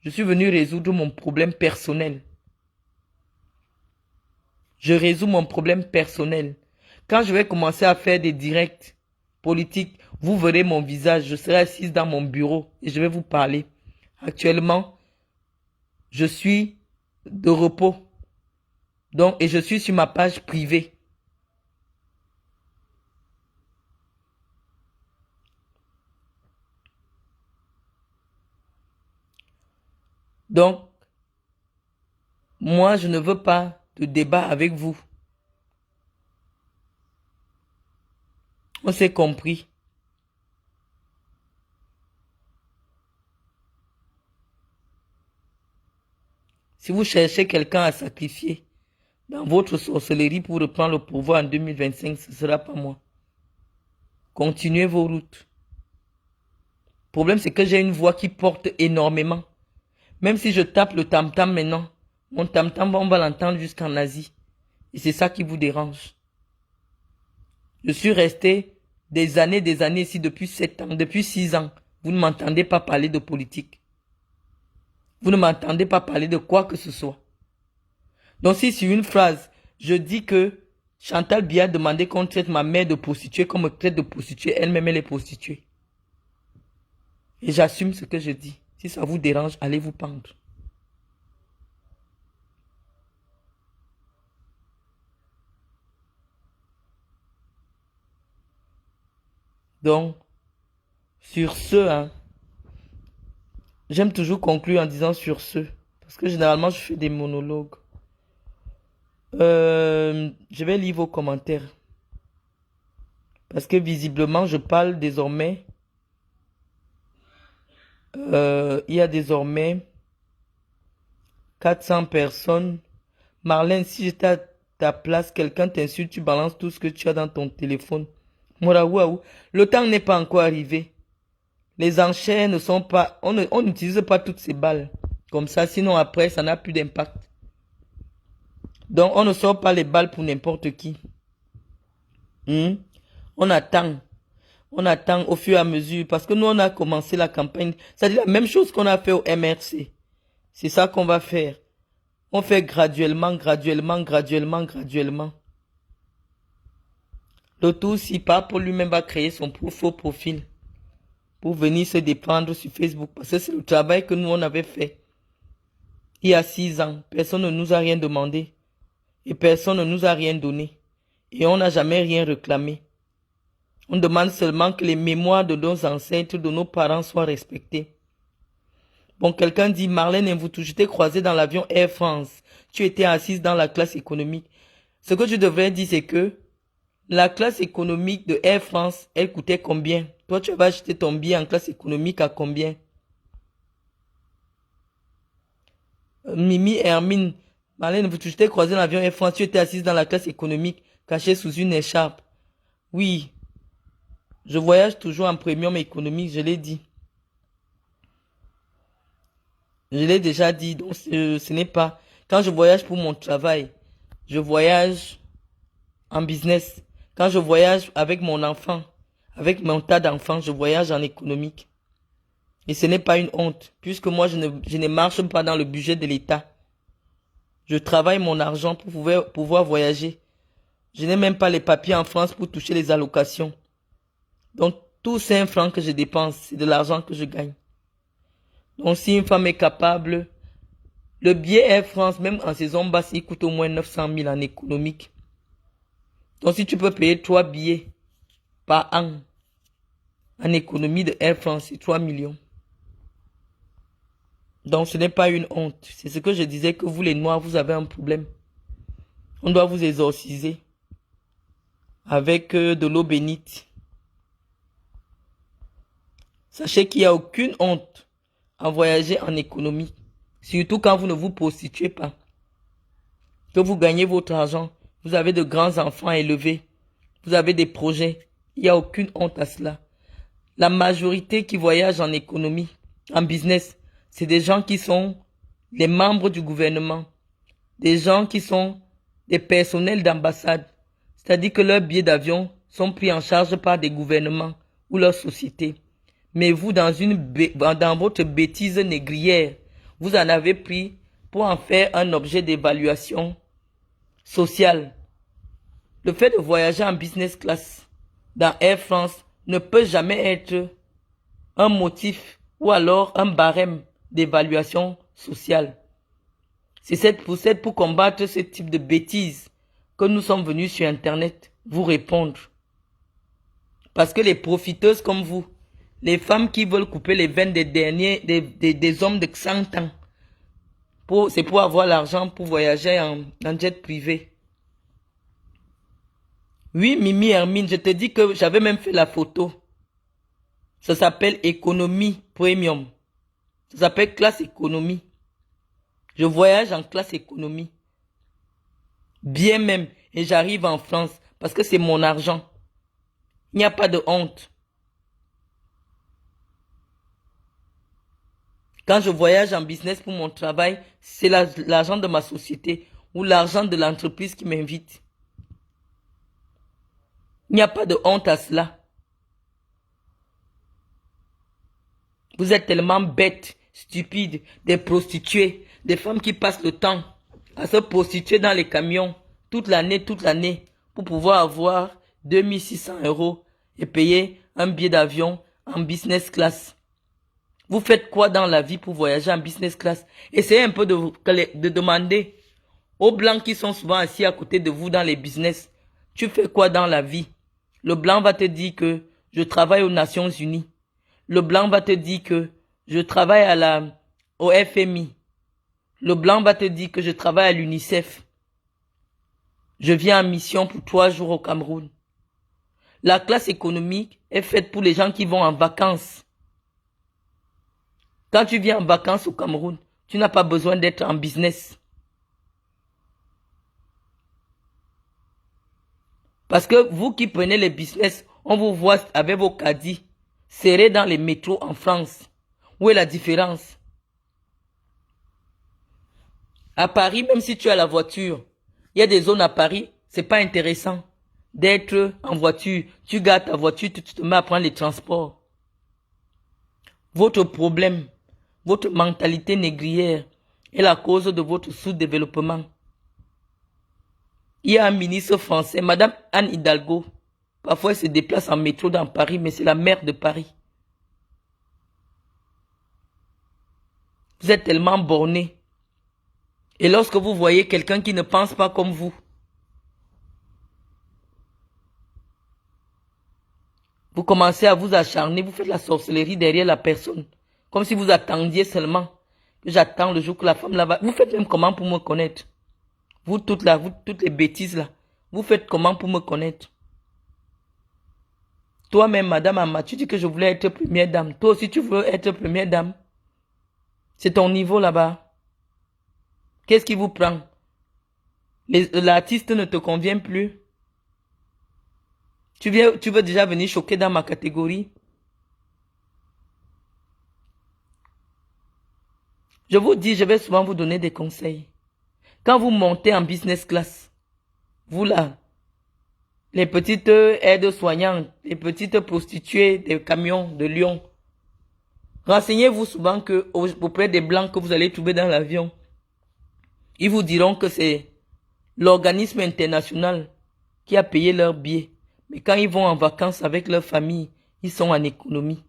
Je suis venu résoudre mon problème personnel. Je résous mon problème personnel. Quand je vais commencer à faire des directs politiques, vous verrez mon visage. Je serai assise dans mon bureau et je vais vous parler. Actuellement, je suis de repos. Donc, et je suis sur ma page privée. Donc, moi, je ne veux pas de débat avec vous. On s'est compris. Si vous cherchez quelqu'un à sacrifier, dans votre sorcellerie pour reprendre le pouvoir en 2025, ce ne sera pas moi. Continuez vos routes. Le problème, c'est que j'ai une voix qui porte énormément. Même si je tape le tam-tam maintenant, mon tam-tam, on va l'entendre jusqu'en Asie. Et c'est ça qui vous dérange. Je suis resté des années ici depuis 7 ans, depuis 6 ans. Vous ne m'entendez pas parler de politique. Vous ne m'entendez pas parler de quoi que ce soit. Donc si sur une phrase, je dis que Chantal Biya a demandé qu'on traite ma mère de prostituée comme on traite de prostituée, elle-même elle est prostituée. Et j'assume ce que je dis. Si ça vous dérange, allez vous pendre. Donc, sur ce, hein, j'aime toujours conclure en disant sur ce. Parce que généralement, je fais des monologues. Je vais lire vos commentaires. Parce que visiblement, je parle désormais. Il y a désormais 400 personnes. Marlène, si j'étais à ta place, quelqu'un t'insulte, tu balances tout ce que tu as dans ton téléphone. Moraouaou, le temps n'est pas encore arrivé. Les enchères ne sont pas... On n'utilise pas toutes ces balles. Comme ça, sinon après, ça n'a plus d'impact. Donc, on ne sort pas les balles pour n'importe qui. On attend. On attend au fur et à mesure. Parce que nous, on a commencé la campagne. C'est-à-dire la même chose qu'on a fait au MRC. C'est ça qu'on va faire. On fait graduellement. Le tout, si Pape lui-même va créer son faux profil pour venir se déprendre sur Facebook. Parce que c'est le travail que nous, on avait fait. Il y a 6 ans, personne ne nous a rien demandé. Et personne ne nous a rien donné. Et on n'a jamais rien réclamé. On demande seulement que les mémoires de nos ancêtres, de nos parents soient respectées. Bon, quelqu'un dit, Marlène, je t'ai croisé dans l'avion Air France. Tu étais assise dans la classe économique. Ce que je devrais dire, c'est que la classe économique de Air France, elle coûtait combien? Toi, tu vas acheter ton billet en classe économique à combien? Mimi Hermine, Marlène, je t'ai croisé dans l'avion Air France. Tu étais assise dans la classe économique, cachée sous une écharpe. Oui, je voyage toujours en premium économique, je l'ai dit. Je l'ai déjà dit, donc ce n'est pas... Quand je voyage pour mon travail, je voyage en business. Quand je voyage avec mon enfant, avec mon tas d'enfants, je voyage en économique. Et ce n'est pas une honte, puisque moi, je ne marche pas dans le budget de l'État. Je travaille mon argent pour pouvoir voyager. Je n'ai même pas les papiers en France pour toucher les allocations. Donc, tous 5 francs que je dépense, c'est de l'argent que je gagne. Donc, si une femme est capable, le billet Air France, même en saison basse, il coûte au moins 900 000 en économique. Donc, si tu peux payer 3 billets par an en économie de Air France, c'est 3 millions. Donc, ce n'est pas une honte. C'est ce que je disais, que vous, les Noirs, vous avez un problème. On doit vous exorciser avec de l'eau bénite. Sachez qu'il n'y a aucune honte à voyager en économie. Surtout quand vous ne vous prostituez pas. Que vous gagnez votre argent. Vous avez de grands enfants à élever. Vous avez des projets. Il n'y a aucune honte à cela. La majorité qui voyage en économie, en business, c'est des gens qui sont les membres du gouvernement. Des gens qui sont des personnels d'ambassade. C'est-à-dire que leurs billets d'avion sont pris en charge par des gouvernements ou leurs sociétés. Mais vous, dans votre bêtise négrière, vous en avez pris pour en faire un objet d'évaluation sociale. Le fait de voyager en business class dans Air France ne peut jamais être un motif ou alors un barème d'évaluation sociale. C'est pour combattre ce type de bêtises que nous sommes venus sur Internet vous répondre. Parce que les profiteuses comme vous, les femmes qui veulent couper les veines des hommes de 100 ans, c'est pour avoir l'argent pour voyager en jet privé. Oui, Mimi Hermine, je te dis que j'avais même fait la photo. Ça s'appelle économie premium. Ça s'appelle classe économie. Je voyage en classe économie. bien même, et j'arrive en France parce que c'est mon argent. Il n'y a pas de honte. Quand je voyage en business pour mon travail, c'est l'argent de ma société ou l'argent de l'entreprise qui m'invite. Il n'y a pas de honte à cela. Vous êtes tellement bêtes, stupides, des prostituées, des femmes qui passent le temps à se prostituer dans les camions toute l'année, pour pouvoir avoir 2600 € et payer un billet d'avion en business class. Vous faites quoi dans la vie pour voyager en business class? Essayez un peu de demander aux blancs qui sont souvent assis à côté de vous dans les business. Tu fais quoi dans la vie? Le blanc va te dire que je travaille aux Nations Unies. Le blanc va te dire que je travaille au FMI. Le blanc va te dire que je travaille à l'UNICEF. Je viens en mission pour 3 jours au Cameroun. La classe économique est faite pour les gens qui vont en vacances. Quand tu viens en vacances au Cameroun, tu n'as pas besoin d'être en business. Parce que vous qui prenez les business, on vous voit avec vos caddies serrés dans les métros en France. Où est la différence? À Paris, même si tu as la voiture, il y a des zones à Paris, c'est pas intéressant d'être en voiture. Tu gardes ta voiture, tu te mets à prendre les transports. Votre problème, votre mentalité négrière est la cause de votre sous-développement. Il y a un ministre français, Madame Anne Hidalgo. Parfois, elle se déplace en métro dans Paris, mais c'est la maire de Paris. Vous êtes tellement borné. Et lorsque vous voyez quelqu'un qui ne pense pas comme vous, vous commencez à vous acharner, vous faites la sorcellerie derrière la personne. Comme si vous attendiez seulement que j'attends le jour que la femme là va. Vous faites même comment pour me connaître? Vous toutes là, vous toutes les bêtises là. Vous faites comment pour me connaître? Toi-même, Madame Amma, tu dis que je voulais être première dame. Toi aussi, tu veux être première dame. C'est ton niveau là-bas. Qu'est-ce qui vous prend? L'artiste ne te convient plus. Tu veux déjà venir choquer dans ma catégorie? Je vous dis, je vais souvent vous donner des conseils. Quand vous montez en business class, vous là, les petites aides-soignantes, les petites prostituées des camions de Lyon, renseignez-vous souvent que auprès des blancs que vous allez trouver dans l'avion, ils vous diront que c'est l'organisme international qui a payé leur billet. Mais quand ils vont en vacances avec leur famille, ils sont en économie.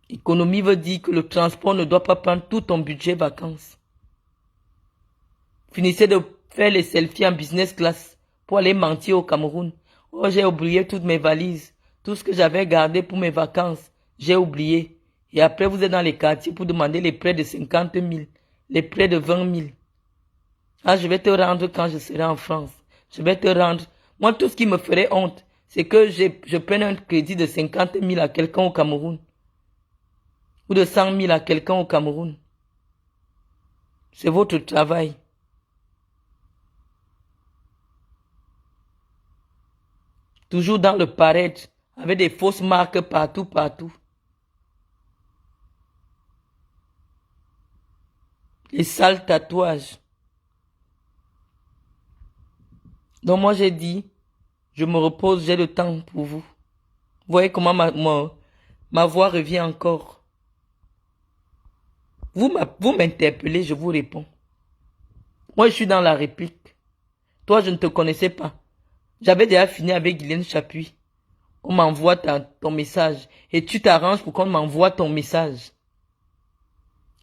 Économie veut dire que le transport ne doit pas prendre tout ton budget vacances. Finissez de faire les selfies en business class pour aller mentir au Cameroun. Oh, j'ai oublié toutes mes valises. Tout ce que j'avais gardé pour mes vacances, j'ai oublié. Et après, vous êtes dans les quartiers pour demander les prêts de 50 000, les prêts de 20 000. Ah, je vais te rendre quand je serai en France. Je vais te rendre. Moi, tout ce qui me ferait honte, c'est que je prenne un crédit de 50 000 à quelqu'un au Cameroun. Ou de 100 000 à quelqu'un au Cameroun. C'est votre travail. Toujours dans le paraître, avec des fausses marques partout, partout. Les sales tatouages. Donc moi j'ai dit, je me repose, j'ai le temps pour vous. Vous voyez comment ma voix revient encore. Vous m'interpellez, je vous réponds. Moi je suis dans la réplique. Toi je ne te connaissais pas. J'avais déjà fini avec Guylaine Chapuis. On m'envoie ton message. Et tu t'arranges pour qu'on m'envoie ton message.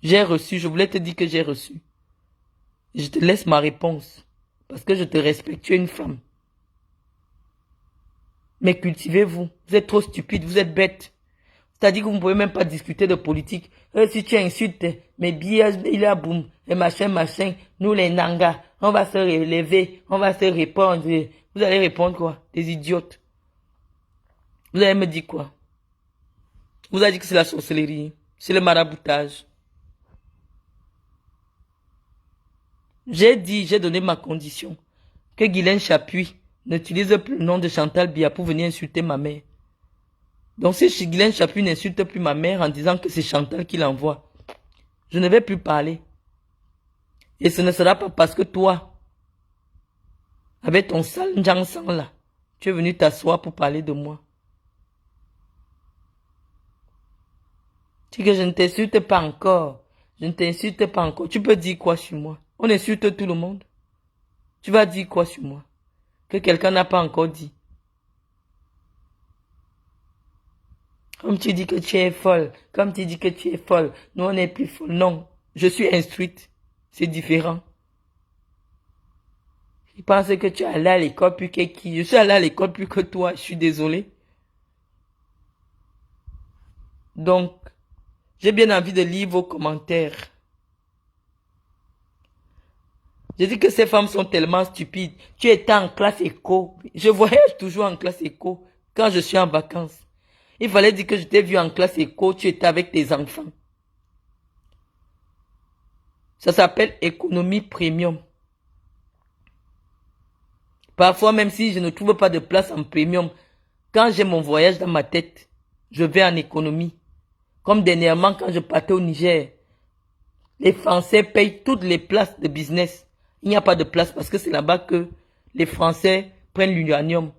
J'ai reçu, je voulais te dire que j'ai reçu. Je te laisse ma réponse. Parce que je te respecte, tu es une femme. Mais cultivez-vous. Vous êtes trop stupide, vous êtes bête. C'est-à-dire que vous ne pouvez même pas discuter de politique. Si tu insultes, mes billets, il a boum, et machin, nous les nangas, on va se relever, on va se répondre. Vous allez répondre quoi? Des idiotes. Vous allez me dire quoi? Vous allez dire que c'est la sorcellerie, c'est le maraboutage. J'ai dit, j'ai donné ma condition. que Guylaine Chapuis n'utilise plus le nom de Chantal Biya pour venir insulter ma mère. Donc si Guylaine Chapuis n'insulte plus ma mère en disant que c'est Chantal qui l'envoie, je ne vais plus parler. Et ce ne sera pas parce que toi, avec ton sale njansang là, tu es venu t'asseoir pour parler de moi. Tu dis que je ne t'insulte pas encore. Je ne t'insulte pas encore. Tu peux dire quoi sur moi? On insulte tout le monde. Tu vas dire quoi sur moi? Que quelqu'un n'a pas encore dit. Comme tu dis que tu es folle. Comme tu dis que tu es folle. Nous, on n'est plus folle. Non. Je suis instruite. C'est différent. Je pense que tu es allé à l'école plus que qui? Je suis allé à l'école plus que toi. Je suis désolé. Donc, j'ai bien envie de lire vos commentaires. Je dis que ces femmes sont tellement stupides. Tu étais en classe éco. Je voyage toujours en classe éco quand je suis en vacances. Il fallait dire que je t'ai vu en classe éco, tu étais avec tes enfants. Ça s'appelle économie premium. Parfois, même si je ne trouve pas de place en premium, quand j'ai mon voyage dans ma tête, je vais en économie. Comme dernièrement, quand je partais au Niger, les Français payent toutes les places de business. Il n'y a pas de place parce que c'est là-bas que les Français prennent l'uranium.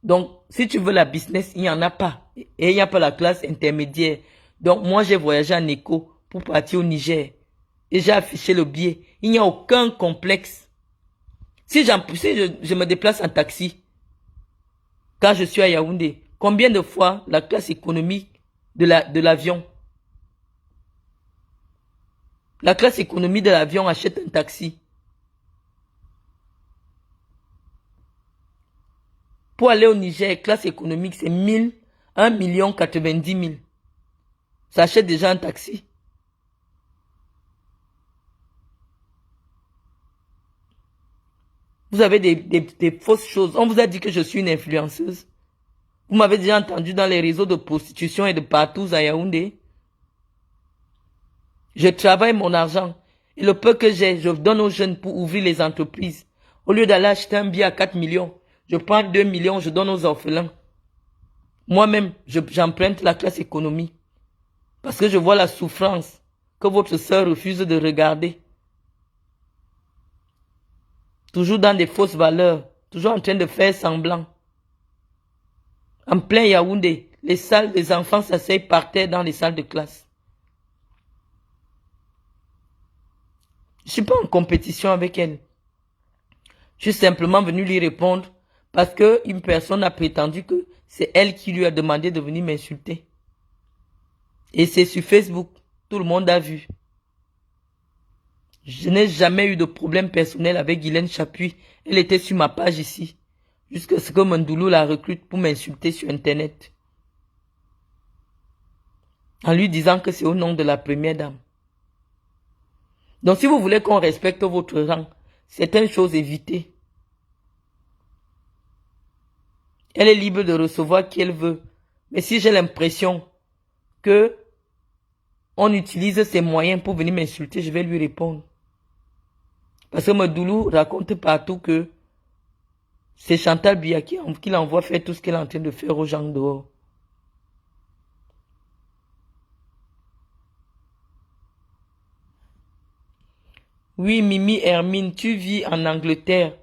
Donc, si tu veux la business, il n'y en a pas. Et il n'y a pas la classe intermédiaire. Donc, moi, j'ai voyagé en éco pour partir au Niger. Et j'ai affiché le billet. Il n'y a aucun complexe. Si je me déplace en taxi, quand je suis à Yaoundé, combien de fois la classe économique de l'avion, la classe économique de l'avion achète un taxi. Pour aller au Niger, classe économique, c'est 1,090,000. Ça achète déjà un taxi. Vous avez des fausses choses. On vous a dit que je suis une influenceuse. Vous m'avez déjà entendu dans les réseaux de prostitution et de partout à Yaoundé. Je travaille mon argent. Et le peu que j'ai, je donne aux jeunes pour ouvrir les entreprises. Au lieu d'aller acheter un billet à 4 millions, je prends 2 millions, je donne aux orphelins. Moi-même, j'emprunte la classe économie. Parce que je vois la souffrance que votre sœur refuse de regarder. Toujours dans des fausses valeurs. Toujours en train de faire semblant. En plein Yaoundé, les salles des enfants s'asseyent par terre dans les salles de classe. Je ne suis pas en compétition avec elle. Je suis simplement venu lui répondre parce qu'une personne a prétendu que c'est elle qui lui a demandé de venir m'insulter. Et c'est sur Facebook. Tout le monde a vu. Je n'ai jamais eu de problème personnel avec Guylaine Chapuis. Elle était sur ma page ici. Jusqu'à ce que Mandoulou la recrute pour m'insulter sur Internet. En lui disant que c'est au nom de la première dame. Donc si vous voulez qu'on respecte votre rang, certaines choses évitées. Elle est libre de recevoir qui elle veut. Mais si j'ai l'impression que on utilise ses moyens pour venir m'insulter, je vais lui répondre. Parce que Mandoulou raconte partout que c'est Chantal Biya qui l'envoie faire tout ce qu'elle est en train de faire aux gens dehors. Oui, Mimi Hermine, tu vis en Angleterre.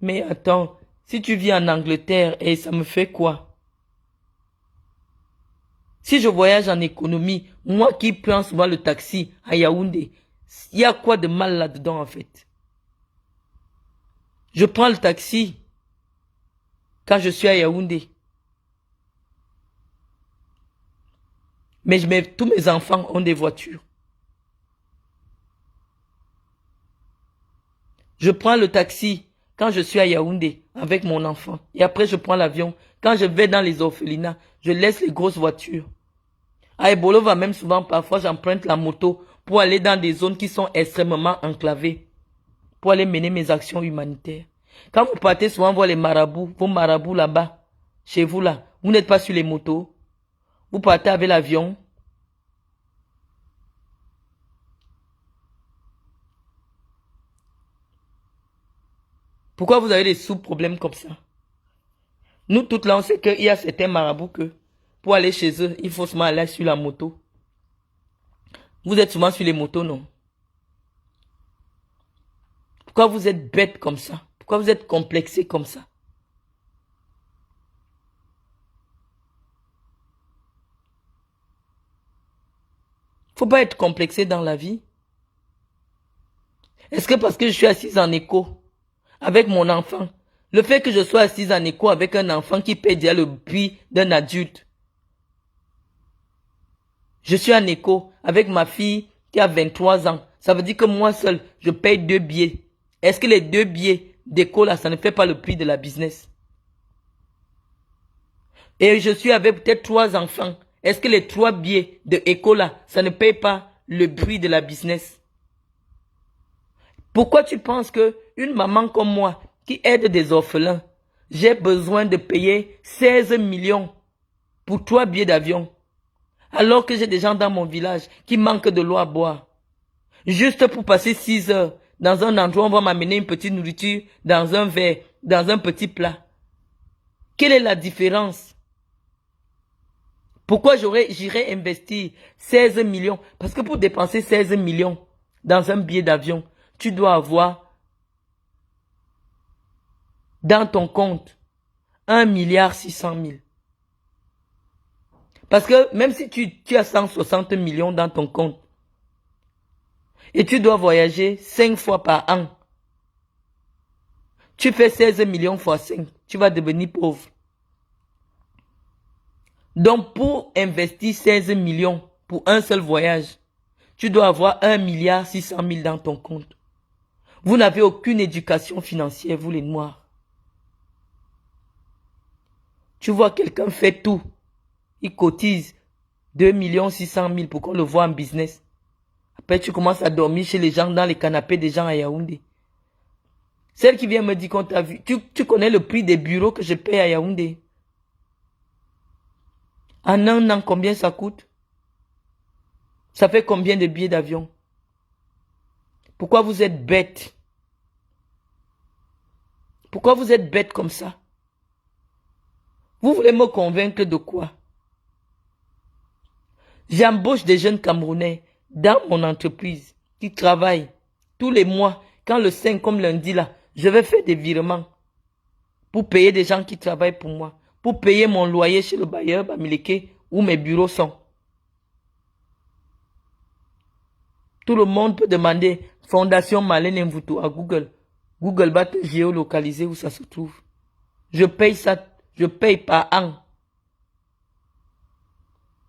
Mais attends, si tu vis en Angleterre, et ça me fait quoi? Si je voyage en économie, moi qui prends souvent le taxi à Yaoundé, il y a quoi de mal là-dedans en fait? Je prends le taxi quand je suis à Yaoundé. Mais tous mes enfants ont des voitures. Je prends le taxi quand je suis à Yaoundé avec mon enfant. Et après, je prends l'avion. Quand je vais dans les orphelinats, je laisse les grosses voitures. À Ebolova, même souvent, parfois, j'emprunte la moto pour aller dans des zones qui sont extrêmement enclavées. Pour aller mener mes actions humanitaires. Quand vous partez souvent voir les marabouts, vos marabouts là-bas, chez vous là, vous n'êtes pas sur les motos. Vous partez avec l'avion. Pourquoi vous avez des sous-problèmes comme ça? Nous, toutes là, on sait qu'il y a certains marabouts que pour aller chez eux, il faut seulement aller sur la moto. Vous êtes souvent sur les motos, non? Pourquoi vous êtes bête comme ça? Pourquoi vous êtes complexé comme ça? Faut pas être complexé dans la vie. Est-ce que parce que je suis assise en écho avec mon enfant, le fait que je sois assise en écho avec un enfant qui paie déjà le prix d'un adulte, je suis en écho avec ma fille qui a 23 ans, ça veut dire que moi seul, je paye 2 billets. Est-ce que les 2 billets d'écho là, ça ne fait pas le prix de la business? Et je suis avec peut-être 3 enfants. Est-ce que les 3 billets de écho là, ça ne paye pas le prix de la business? Pourquoi tu penses que une maman comme moi, qui aide des orphelins, j'ai besoin de payer 16 millions pour 3 billets d'avion, alors que j'ai des gens dans mon village qui manquent de l'eau à boire? Juste pour passer 6 heures dans un endroit où on va m'amener une petite nourriture dans un verre, dans un petit plat. Quelle est la différence? Pourquoi j'irais investir 16 millions? Parce que pour dépenser 16 millions dans un billet d'avion, tu dois avoir dans ton compte 1,6 milliard. Parce que même si tu as 160 millions dans ton compte et tu dois voyager 5 fois par an, tu fais 16 millions fois 5, tu vas devenir pauvre. Donc pour investir 16 millions pour un seul voyage, tu dois avoir 1,6 milliard dans ton compte. Vous n'avez aucune éducation financière, vous les Noirs. Tu vois quelqu'un fait tout. Il cotise 2,6 millions pour qu'on le voit en business. Après, tu commences à dormir chez les gens dans les canapés des gens à Yaoundé. Celle qui vient me dire qu'on t'a vu. Tu connais le prix des bureaux que je paye à Yaoundé. En un an, combien ça coûte? Ça fait combien de billets d'avion? Pourquoi vous êtes bête? Pourquoi vous êtes bête comme ça? Vous voulez me convaincre de quoi? J'embauche des jeunes Camerounais dans mon entreprise qui travaillent tous les mois. Quand le 5 comme lundi là, je vais faire des virements pour payer des gens qui travaillent pour moi, pour payer mon loyer chez le bailleur Bamileke où mes bureaux sont. Tout le monde peut demander Fondation Marlène Mvuto à Google. Google va te géolocaliser où ça se trouve. Je paye ça, je paye par an.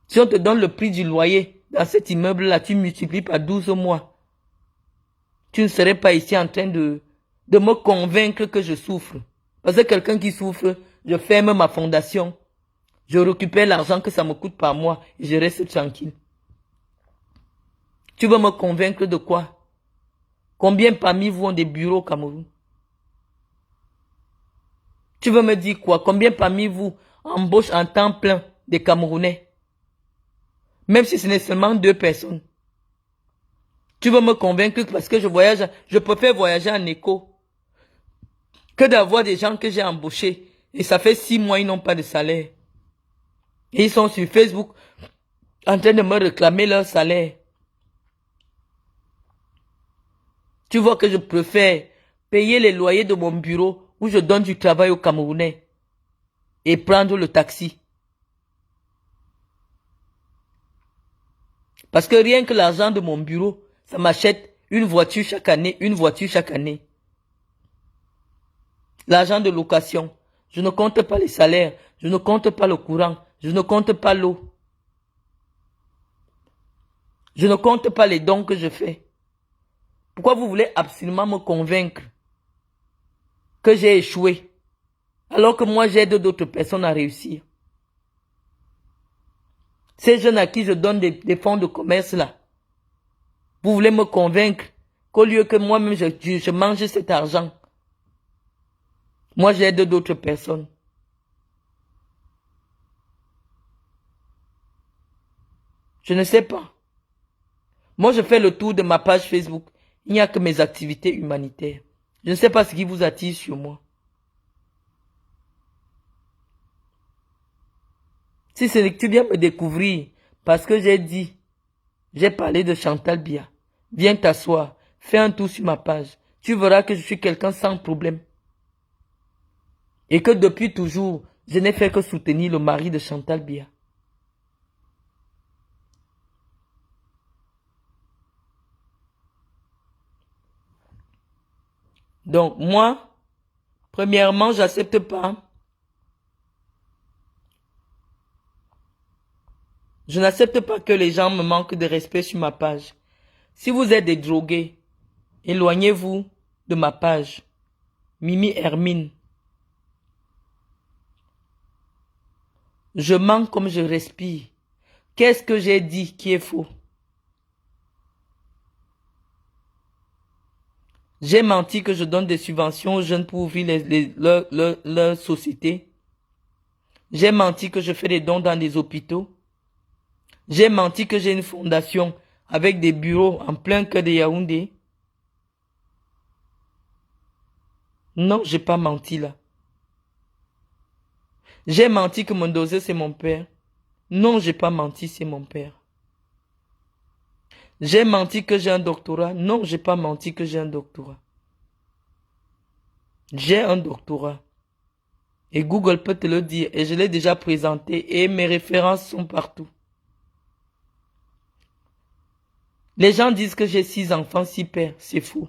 Si on te donne le prix du loyer dans cet immeuble-là, tu multiplies par 12 mois. Tu ne serais pas ici en train de me convaincre que je souffre. Parce que quelqu'un qui souffre, je ferme ma fondation. Je récupère l'argent que ça me coûte par mois et je reste tranquille. Tu veux me convaincre de quoi? Combien parmi vous ont des bureaux au Cameroun? Tu veux me dire quoi? Combien parmi vous embauchent en temps plein des Camerounais? Même si ce n'est seulement 2 personnes. Tu veux me convaincre que parce que je préfère voyager en écho que d'avoir des gens que j'ai embauchés et ça fait 6 mois ils n'ont pas de salaire. Et ils sont sur Facebook en train de me réclamer leur salaire. Tu vois que je préfère payer les loyers de mon bureau où je donne du travail aux Camerounais et prendre le taxi. Parce que rien que l'argent de mon bureau, ça m'achète une voiture chaque année, L'argent de location. Je ne compte pas les salaires, je ne compte pas le courant, je ne compte pas l'eau. Je ne compte pas les dons que je fais. Pourquoi vous voulez absolument me convaincre que j'ai échoué, alors que moi j'aide d'autres personnes à réussir? Ces jeunes à qui je donne des fonds de commerce là, vous voulez me convaincre qu'au lieu que moi-même je mange cet argent, moi j'aide d'autres personnes. Je ne sais pas. Moi je fais le tour de ma page Facebook. Il n'y a que mes activités humanitaires. Je ne sais pas ce qui vous attire sur moi. Si c'est que tu viens me découvrir parce que j'ai parlé de Chantal Biya, viens t'asseoir, fais un tour sur ma page. Tu verras que je suis quelqu'un sans problème. Et que depuis toujours, je n'ai fait que soutenir le mari de Chantal Biya. Donc moi, premièrement, j'accepte pas. Je n'accepte pas que les gens me manquent de respect sur ma page. Si vous êtes des drogués, éloignez-vous de ma page. Mimi Hermine. Je mens comme je respire. Qu'est-ce que j'ai dit qui est faux? J'ai menti que je donne des subventions aux jeunes pour ouvrir leur société. J'ai menti que je fais des dons dans des hôpitaux. J'ai menti que j'ai une fondation avec des bureaux en plein cœur de Yaoundé. Non, j'ai pas menti là. J'ai menti que mon dossier c'est mon père. Non, j'ai pas menti, c'est mon père. J'ai menti que j'ai un doctorat. Non, j'ai pas menti que j'ai un doctorat. J'ai un doctorat. Et Google peut te le dire. Et je l'ai déjà présenté. Et mes références sont partout. Les gens disent que j'ai 6 enfants, 6 pères. C'est faux.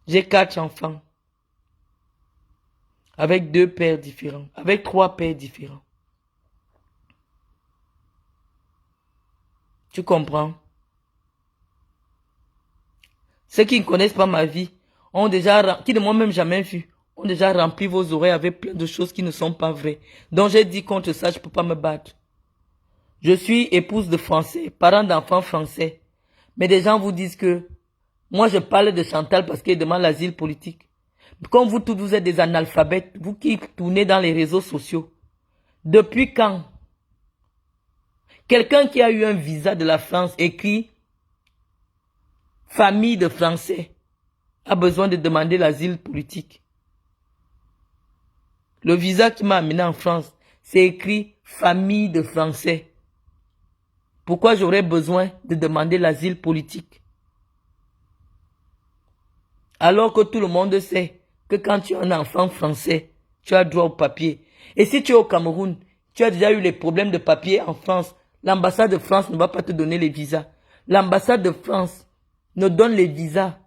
J'ai 4 enfants. Avec 2 pères différents. Avec 3 pères différents. Tu comprends? Ceux qui ne connaissent pas ma vie, qui ne m'ont même jamais vu, ont déjà rempli vos oreilles avec plein de choses qui ne sont pas vraies. Donc j'ai dit contre ça, je ne peux pas me battre. Je suis épouse de Français, parent d'enfants français. Mais des gens vous disent que moi je parle de Chantal parce qu'elle demande l'asile politique. Comme vous tous vous êtes des analphabètes, vous qui tournez dans les réseaux sociaux. Depuis quand quelqu'un qui a eu un visa de la France écrit famille de Français a besoin de demander l'asile politique? Le visa qui m'a amené en France, c'est écrit famille de Français. Pourquoi j'aurais besoin de demander l'asile politique? Alors que tout le monde sait que quand tu es un enfant français, tu as droit au papier. Et si tu es au Cameroun, tu as déjà eu les problèmes de papier en France, l'ambassade de France ne va pas te donner les visas. L'ambassade de France ne donne les visas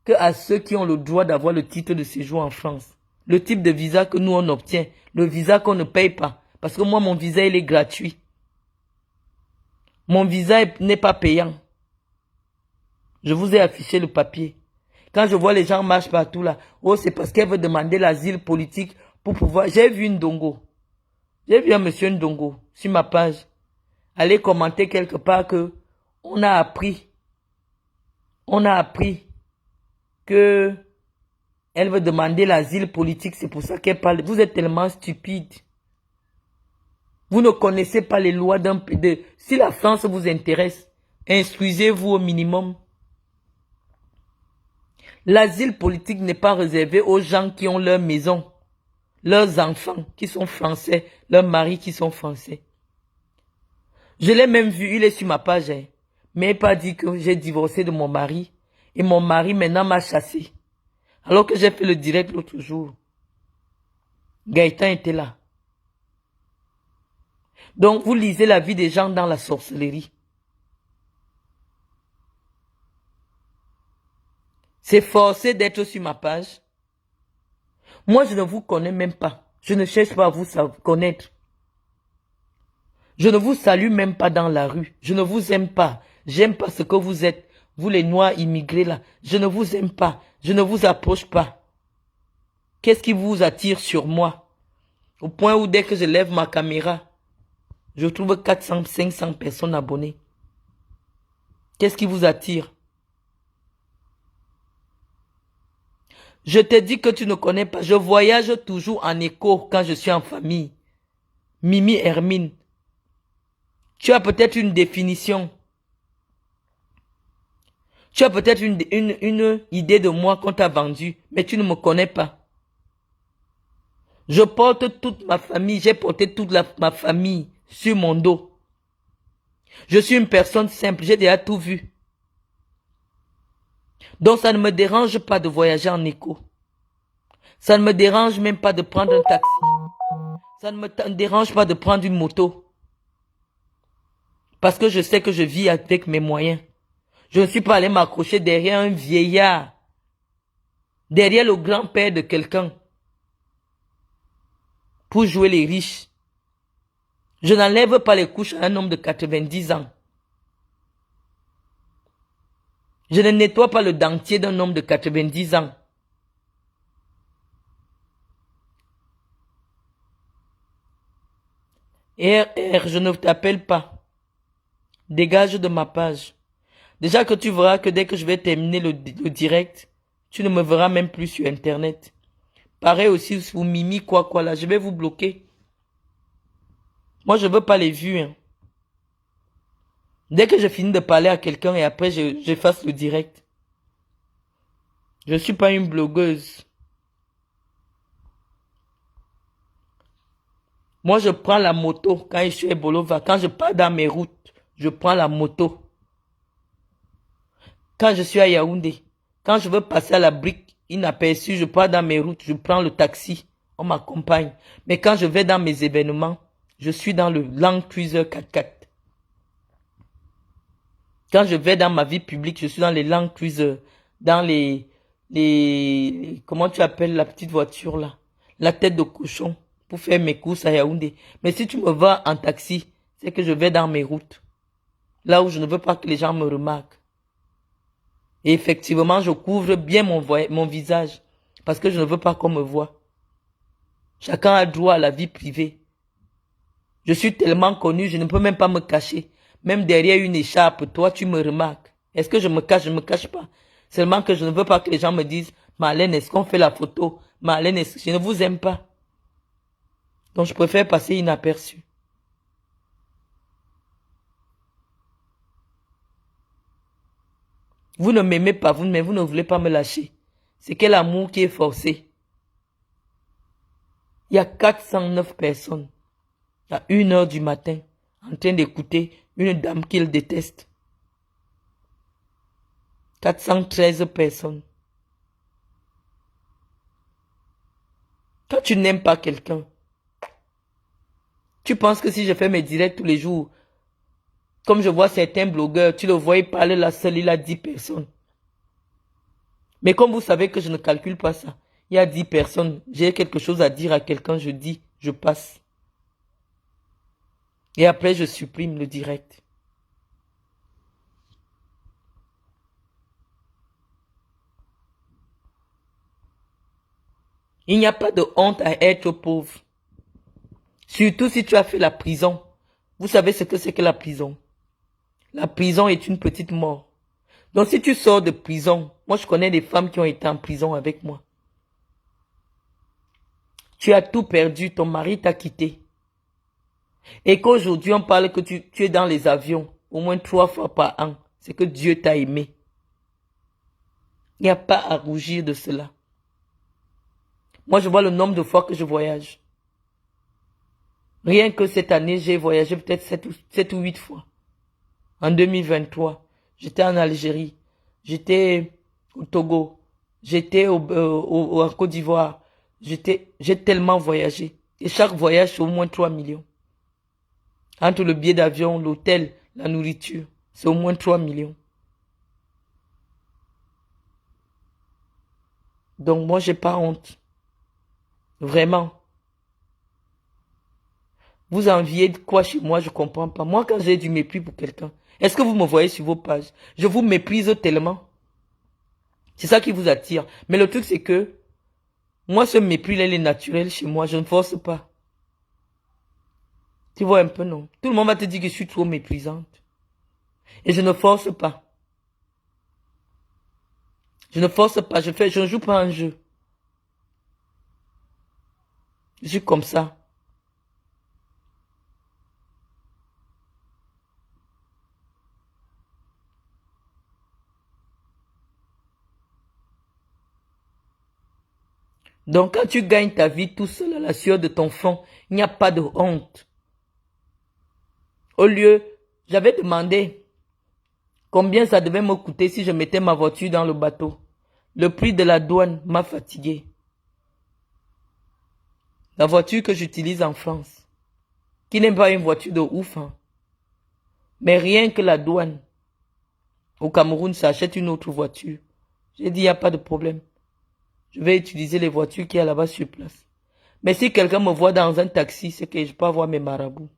que à ceux qui ont le droit d'avoir le titre de séjour en France. Le type de visa que nous on obtient, le visa qu'on ne paye pas. Parce que moi mon visa il est gratuit. Mon visa n'est pas payant. Je vous ai affiché le papier. Quand je vois les gens marchent partout là, oh c'est parce qu'elle veut demander l'asile politique pour pouvoir... J'ai vu Ndongo. J'ai vu un monsieur Ndongo sur ma page. Aller commenter quelque part que on a appris que elle veut demander l'asile politique. C'est pour ça qu'elle parle. Vous êtes tellement stupide. Vous ne connaissez pas les lois d'un pays. Si la France vous intéresse, instruisez-vous au minimum. L'asile politique n'est pas réservé aux gens qui ont leur maison, leurs enfants qui sont français, leurs maris qui sont français. Je l'ai même vu, il est sur ma page, hein, mais il n'a pas dit que j'ai divorcé de mon mari. Et mon mari maintenant m'a chassé. Alors que j'ai fait le direct l'autre jour. Gaëtan était là. Donc vous lisez la vie des gens dans la sorcellerie. C'est forcé d'être sur ma page. Moi, je ne vous connais même pas. Je ne cherche pas à vous connaître. Je ne vous salue même pas dans la rue. Je ne vous aime pas. J'aime pas ce que vous êtes. Vous les noirs immigrés là. Je ne vous aime pas. Je ne vous approche pas. Qu'est-ce qui vous attire sur moi? Au point où dès que je lève ma caméra, je trouve 400, 500 personnes abonnées. Qu'est-ce qui vous attire? Je te dis que tu ne connais pas. Je voyage toujours en écho quand je suis en famille. Mimi Hermine. Tu as peut-être une définition. Tu as peut-être une idée de moi qu'on t'a vendue, mais tu ne me connais pas. Je porte toute ma famille, j'ai porté toute ma famille sur mon dos. Je suis une personne simple, j'ai déjà tout vu. Donc ça ne me dérange pas de voyager en écho. Ça ne me dérange même pas de prendre un taxi. Ça ne me dérange pas de prendre une moto. Parce que je sais que je vis avec mes moyens. Je ne suis pas allé m'accrocher derrière un vieillard. Derrière le grand-père de quelqu'un. Pour jouer les riches. Je n'enlève pas les couches à un homme de 90 ans. Je ne nettoie pas le dentier d'un homme de 90 ans. Je ne t'appelle pas. Dégage de ma page. Déjà que tu verras que dès que je vais terminer le direct, tu ne me verras même plus sur Internet. Pareil aussi pour Mimi quoi là, je vais vous bloquer. Moi, je veux pas les vues. Hein. Dès que je finis de parler à quelqu'un et après je fasse le direct. Je suis pas une blogueuse. Moi, je prends la moto quand je suis à Bolova. Quand je pars dans mes routes, je prends la moto. Quand je suis à Yaoundé, quand je veux passer à la brique inaperçue, je pars dans mes routes, je prends le taxi, on m'accompagne. Mais quand je vais dans mes événements, je suis dans le Land Cruiser 4x4. Quand je vais dans ma vie publique, je suis dans les Land Cruiser, dans comment tu appelles la petite voiture là? La tête de cochon pour faire mes courses à Yaoundé. Mais si tu me vas en taxi, c'est que je vais dans mes routes. Là où je ne veux pas que les gens me remarquent. Et effectivement, je couvre bien mon visage. Parce que je ne veux pas qu'on me voie. Chacun a droit à la vie privée. Je suis tellement connu, je ne peux même pas me cacher. Même derrière une écharpe, toi, tu me remarques. Est-ce que je me cache? Je ne me cache pas. Seulement que je ne veux pas que les gens me disent, Marlène, est-ce qu'on fait la photo? Marlène, je ne vous aime pas. Donc, je préfère passer inaperçu. Vous ne m'aimez pas, mais vous ne voulez pas me lâcher. C'est quel amour qui est forcé. Il y a 409 personnes à 1h du matin en train d'écouter une dame qu'il déteste. 413 personnes. Quand tu n'aimes pas quelqu'un, tu penses que si je fais mes directs tous les jours, comme je vois certains blogueurs, tu le vois, il parle là seul, il a 10 personnes. Mais comme vous savez que je ne calcule pas ça, il y a 10 personnes, j'ai quelque chose à dire à quelqu'un, je dis, je passe. Et après, je supprime le direct. Il n'y a pas de honte à être pauvre. Surtout si tu as fait la prison. Vous savez ce que c'est que la prison? La prison est une petite mort. Donc si tu sors de prison, moi je connais des femmes qui ont été en prison avec moi. Tu as tout perdu, ton mari t'a quitté. Et qu'aujourd'hui on parle que tu es dans les avions au moins 3 fois par an. C'est que Dieu t'a aimé. Il n'y a pas à rougir de cela. Moi je vois le nombre de fois que je voyage. Rien que cette année, j'ai voyagé peut-être 7 ou 8 fois. En 2023, j'étais en Algérie, j'étais au Togo, j'étais en Côte d'Ivoire. J'ai tellement voyagé. Et chaque voyage, c'est au moins 3 millions. Entre le billet d'avion, l'hôtel, la nourriture, c'est au moins 3 millions. Donc moi, j'ai pas honte. Vraiment. Vous enviez de quoi chez moi, je comprends pas. Moi, quand j'ai du mépris pour quelqu'un, est-ce que vous me voyez sur vos pages? Je vous méprise tellement. C'est ça qui vous attire. Mais le truc, c'est que moi, ce mépris-là, il est naturel chez moi. Je ne force pas. Tu vois un peu, non? Tout le monde va te dire que je suis trop méprisante. Et je ne force pas. Je ne force pas. Je ne joue pas un jeu. Je suis comme ça. Donc quand tu gagnes ta vie tout seul à la sueur de ton front, il n'y a pas de honte. Au lieu, j'avais demandé combien ça devait me coûter si je mettais ma voiture dans le bateau. Le prix de la douane m'a fatigué. La voiture que j'utilise en France, qui n'est pas une voiture de ouf, hein. Mais rien que la douane, au Cameroun, ça achète une autre voiture. J'ai dit, il n'y a pas de problème. Je vais utiliser les voitures qu'il y a là-bas sur place. Mais si quelqu'un me voit dans un taxi, c'est que je peux avoir mes marabouts.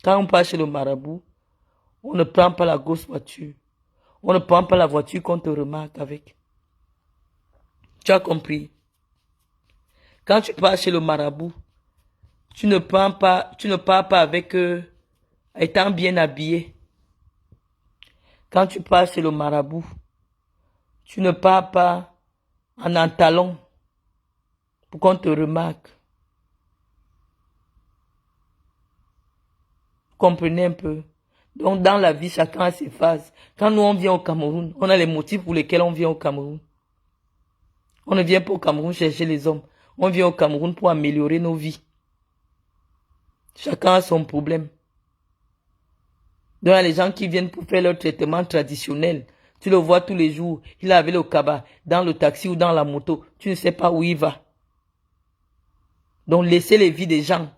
Quand on passe chez le marabout, on ne prend pas la grosse voiture. On ne prend pas la voiture qu'on te remarque avec. Tu as compris? Quand tu pars chez le marabout, tu ne pars pas avec étant bien habillé. Quand tu pars chez le marabout, tu ne pars pas en talons pour qu'on te remarque. Vous comprenez un peu? Donc dans la vie, chacun a ses phases. Quand nous on vient au Cameroun, on a les motifs pour lesquels on vient au Cameroun. On ne vient pas au Cameroun chercher les hommes. On vient au Cameroun pour améliorer nos vies. Chacun a son problème. Donc il y a les gens qui viennent pour faire leur traitement traditionnel. Tu le vois tous les jours. Il est avec le cabas, dans le taxi ou dans la moto. Tu ne sais pas où il va. Donc laissez les vies des gens.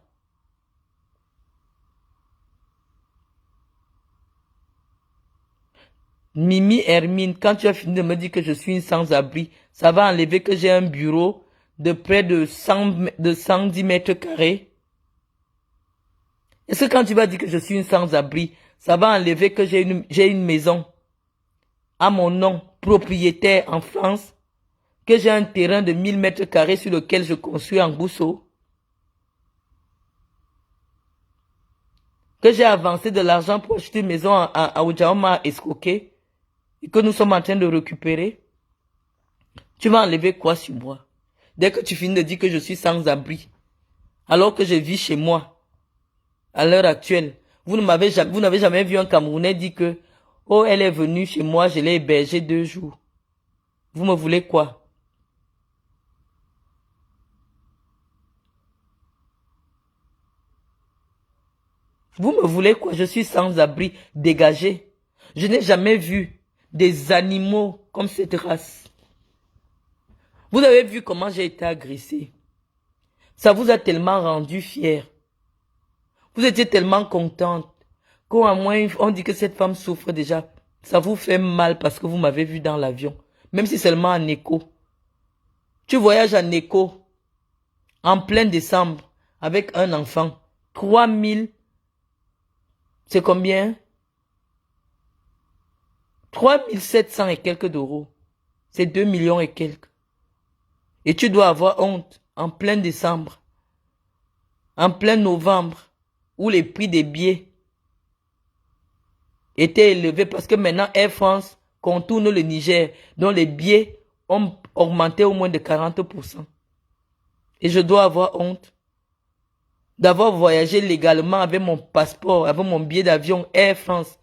Mimi Hermine, quand tu as fini de me dire que je suis une sans-abri, ça va enlever que j'ai un bureau de près de 110 mètres carrés. Est-ce que quand tu vas dire que je suis une sans-abri, ça va enlever que j'ai une maison à mon nom, propriétaire en France, que j'ai un terrain de 1000 mètres carrés sur lequel je construis en Gousso, que j'ai avancé de l'argent pour acheter une maison à Oudjaoma escroqué, et que nous sommes en train de récupérer? Tu vas enlever quoi sur moi? Dès que tu finis de dire que je suis sans abri, alors que je vis chez moi, à l'heure actuelle, vous n'avez jamais vu un Camerounais dire que, oh, elle est venue chez moi, je l'ai hébergée 2 jours. Vous me voulez quoi? Vous me voulez quoi? Je suis sans abri, dégagé. Je n'ai jamais vu des animaux comme cette race. Vous avez vu comment j'ai été agressé. Ça vous a tellement rendu fier. Vous étiez tellement contente qu'au moins on dit que cette femme souffre déjà. Ça vous fait mal parce que vous m'avez vu dans l'avion. Même si seulement en écho. Tu voyages en écho en plein décembre avec un enfant. 3000, c'est combien? 3700 et quelques d'euros. C'est 2 millions et quelques. Et tu dois avoir honte en plein décembre, en plein novembre, où les prix des billets étaient élevés parce que maintenant Air France contourne le Niger, dont les billets ont augmenté au moins de 40%. Et je dois avoir honte d'avoir voyagé légalement avec mon passeport, avec mon billet d'avion Air France.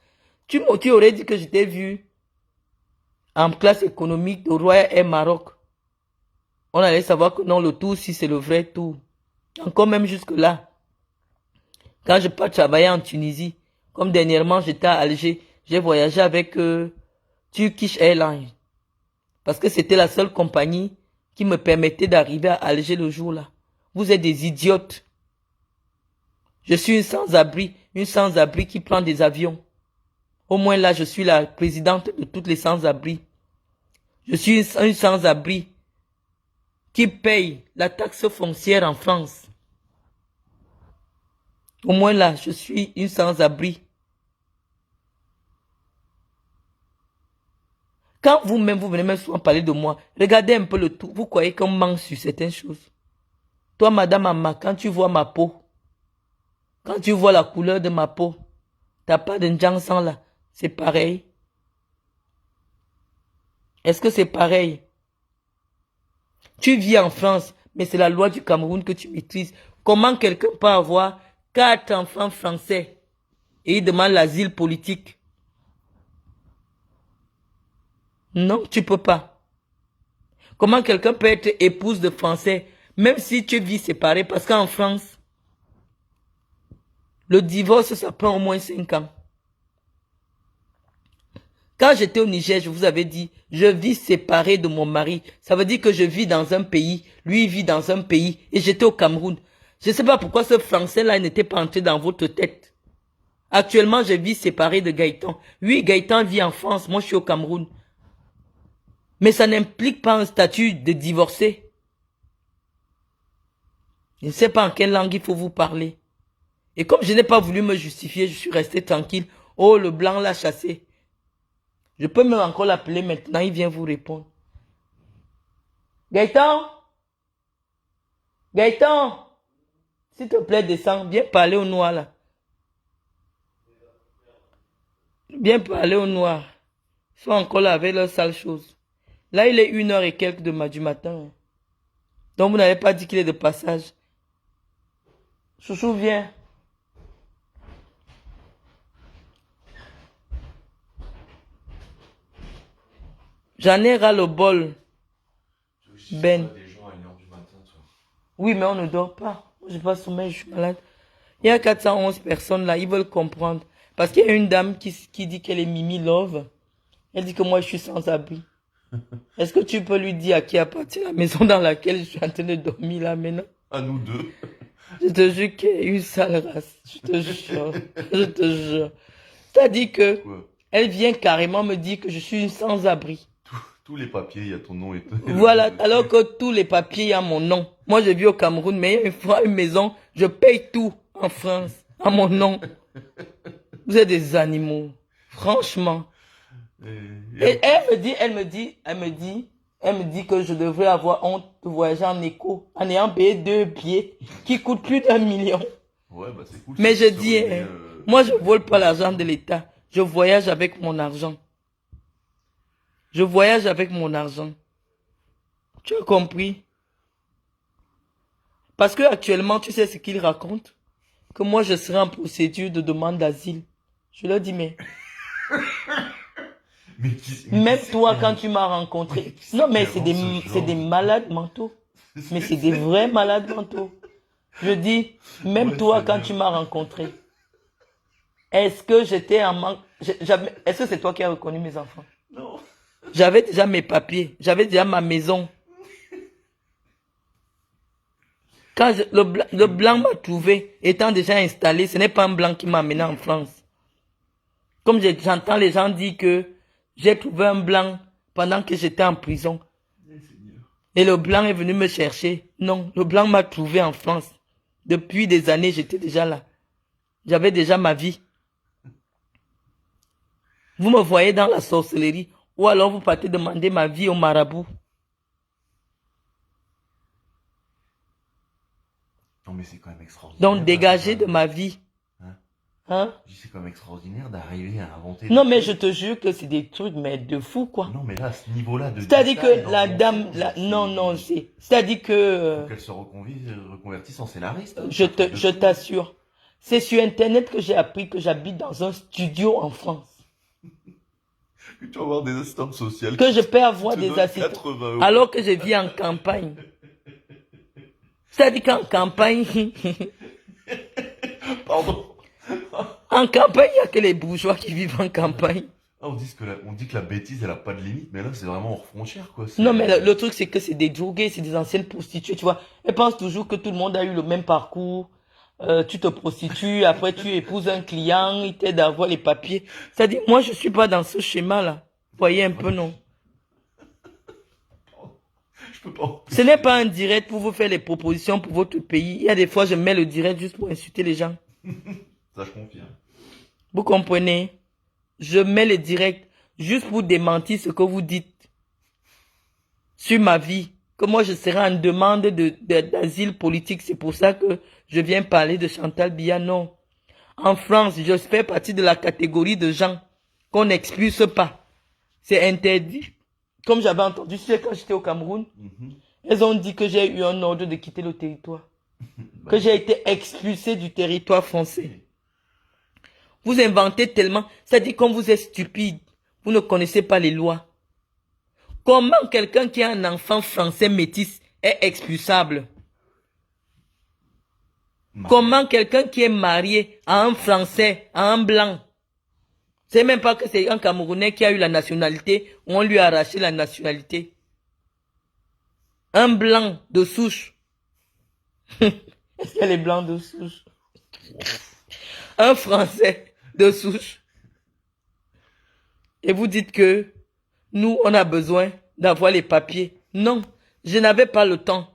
Tu aurais dit que je t'ai vu en classe économique de Royal Air Maroc. On allait savoir que non, le tour, si c'est le vrai tour. Encore même jusque-là. Quand je pars travailler en Tunisie, comme dernièrement j'étais à Alger, j'ai voyagé avec Turkish Airlines. Parce que c'était la seule compagnie qui me permettait d'arriver à Alger le jour-là. Vous êtes des idiotes. Je suis une sans-abri qui prend des avions. Au moins là, je suis la présidente de toutes les sans-abri. Je suis une sans-abri qui paye la taxe foncière en France. Au moins là, je suis une sans-abri. Quand vous-même, vous venez même souvent parler de moi, regardez un peu le tout. Vous croyez qu'on manque sur certaines choses. Toi, Madame Amma, quand tu vois ma peau, quand tu vois la couleur de ma peau, t'as pas de Njansan là, c'est pareil. Est-ce que c'est pareil? Tu vis en France, mais c'est la loi du Cameroun que tu maîtrises. Comment quelqu'un peut avoir 4 enfants français et il demande l'asile politique? Non, tu peux pas. Comment quelqu'un peut être épouse de Français, même si tu vis séparé, parce qu'en France, le divorce, ça prend au moins 5 ans. Quand j'étais au Niger, je vous avais dit, je vis séparé de mon mari. Ça veut dire que je vis dans un pays, lui vit dans un pays, et j'étais au Cameroun. Je ne sais pas pourquoi ce Français-là n'était pas entré dans votre tête. Actuellement, je vis séparé de Gaëtan. Oui, Gaëtan vit en France, moi je suis au Cameroun. Mais ça n'implique pas un statut de divorcé. Je ne sais pas en quelle langue il faut vous parler. Et comme je n'ai pas voulu me justifier, je suis resté tranquille. Oh, le blanc l'a chassé. Je peux même encore l'appeler maintenant, il vient vous répondre. Gaëtan? Gaëtan? S'il te plaît, descends. Viens parler au noir là. Viens parler au noir. Ils sont encore là avec leurs sales choses. Là, il est 1h et quelques du matin. Donc, vous n'avez pas dit qu'il est de passage. Chouchou, viens. J'en ai ras le bol. Ben. Oui, mais on ne dort pas. Moi, je n'ai pas sommeil, je suis malade. Il y a 411 personnes là, ils veulent comprendre. Parce qu'il y a une dame qui dit qu'elle est Mimi Love. Elle dit que moi, je suis sans abri. Est-ce que tu peux lui dire à qui appartient la maison dans laquelle je suis en train de dormir là maintenant? À nous deux. Je te jure qu'il y a une sale race. Je te jure. Je te jure. C'est-à-dire que Quoi? elle vient carrément me dire que je suis une sans-abri. Tous les papiers, il y a ton nom et tout. Voilà, alors que tous les papiers, il y a mon nom. Moi, je vis au Cameroun, mais il y a une maison, je paye tout en France, à mon nom. Vous êtes des animaux. Franchement. Et elle me dit que je devrais avoir honte de voyager en éco, en ayant payé 2 billets qui coûtent plus d'1 million. Ouais, bah c'est cool. Mais je dis, moi je vole pas l'argent de l'État. Je voyage avec mon argent. Je voyage avec mon argent. Tu as compris? Parce que actuellement, tu sais ce qu'ils racontent? Que moi je serai en procédure de demande d'asile. Je leur dis, mais... Même toi, quand tu m'as rencontré... Non, mais c'est des malades mentaux. Mais c'est des vrais malades mentaux. Je dis, même toi, quand tu m'as rencontré, est-ce que j'étais en manque... Est-ce que c'est toi qui as reconnu mes enfants? Non. J'avais déjà mes papiers. J'avais déjà ma maison. Quand le blanc m'a trouvé, étant déjà installé, ce n'est pas un blanc qui m'a amené en France. Comme j'entends les gens dire que j'ai trouvé un blanc pendant que j'étais en prison. Et le blanc est venu me chercher. Non, le blanc m'a trouvé en France. Depuis des années, j'étais déjà là. J'avais déjà ma vie. Vous me voyez dans la sorcellerie. Ou alors vous partez demander ma vie au marabout. Non mais c'est quand même extraordinaire. Donc dégagez de ma vie. Hein? C'est quand même extraordinaire d'arriver à inventer... Non mais je te jure que c'est des trucs mais de fou quoi. Non mais là, à ce niveau-là de... C'est-à-dire que la dame... Non, c'est-à-dire que... Faut qu'elle se reconvertisse en scénariste. Je t'assure. C'est sur Internet que j'ai appris que j'habite dans un studio en France. Que tu vas avoir des assistantes sociales. Que je peux avoir des assistants. 80 €. Alors que je vis en campagne. C'est-à-dire qu'en campagne... Pardon. En campagne, il n'y a que les bourgeois qui vivent en campagne. Ah, on dit que la bêtise, elle a pas de limite, mais là, c'est vraiment hors frontière, quoi. Non, mais le truc, c'est que c'est des drogués, c'est des anciennes prostituées, tu vois. Elles pensent toujours que tout le monde a eu le même parcours. Tu te prostitues, après tu épouses un client, il t'aide à avoir les papiers. C'est-à-dire, moi, je suis pas dans ce schéma-là. Voyez un peu, non. Je peux pas. Ce n'est pas un direct pour vous faire les propositions pour votre pays. Il y a des fois, je mets le direct juste pour insulter les gens. Ça, je confirme. Vous comprenez? Je mets le direct juste pour démentir ce que vous dites sur ma vie. Que moi, je serai en demande d'asile politique. C'est pour ça que je viens parler de Chantal Biya. Non. En France, je fais partie de la catégorie de gens qu'on n'expulse pas. C'est interdit. Comme j'avais entendu, tu sais, quand j'étais au Cameroun, elles ont dit que j'ai eu un ordre de quitter le territoire. Que j'ai été expulsé du territoire français. Vous inventez tellement. C'est-à-dire quand vous êtes stupide, vous ne connaissez pas les lois. Comment quelqu'un qui a un enfant français métis est expulsable? Comment quelqu'un qui est marié à un Français, à un Blanc, c'est même pas que c'est un Camerounais qui a eu la nationalité, ou on lui a arraché la nationalité. Un Blanc de souche. Est-ce qu'il y a les Blancs de souche? Un Français de souche. Et vous dites que nous, on a besoin d'avoir les papiers. Non, je n'avais pas le temps.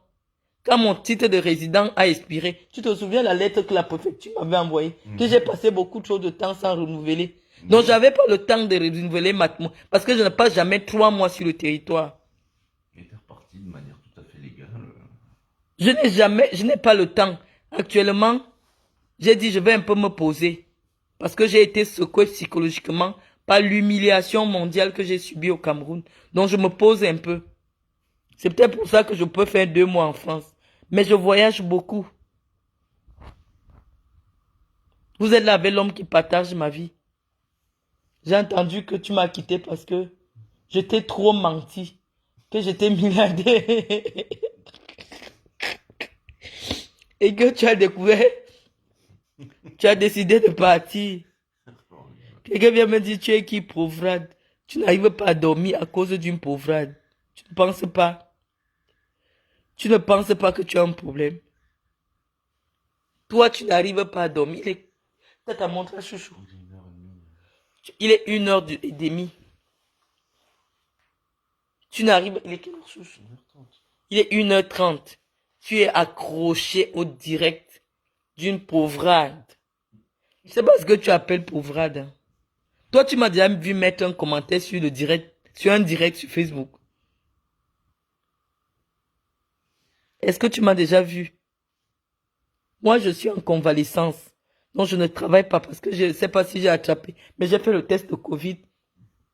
Quand mon titre de résident a expiré, tu te souviens la lettre que la préfecture m'avait envoyée, que j'ai passé beaucoup trop de temps sans renouveler. Donc, j'avais pas le temps de renouveler parce que je n'ai pas jamais 3 mois sur le territoire. Et t'es reparti de manière tout à fait légale. Je n'ai pas le temps. Actuellement, j'ai dit je vais un peu me poser. Parce que j'ai été secoué psychologiquement par l'humiliation mondiale que j'ai subie au Cameroun. Donc, je me pose un peu. C'est peut-être pour ça que je peux faire 2 mois en France. Mais je voyage beaucoup. Vous êtes là avec l'homme qui partage ma vie. J'ai entendu que tu m'as quitté parce que je t'ai trop menti. Que j'étais milliardaire. Et que tu as découvert. Tu as décidé de partir. Quelqu'un vient me dire, tu es qui, pauvrade? Tu n'arrives pas à dormir à cause d'une pauvrade. Tu ne penses pas. Tu ne penses pas que tu as un problème. Toi, tu n'arrives pas à dormir. Ça t'a montré, chouchou. Il est 1h30. Tu n'arrives... Il est quelle heure, chouchou? Il est 1h30. Tu es accroché au direct d'une pauvrade. C'est parce que tu appelles pauvrade. Hein. Toi, tu m'as déjà vu mettre un commentaire sur le direct, sur un direct sur Facebook. Est-ce que tu m'as déjà vu? Moi, je suis en convalescence. Donc, je ne travaille pas parce que je ne sais pas si j'ai attrapé. Mais j'ai fait le test de Covid.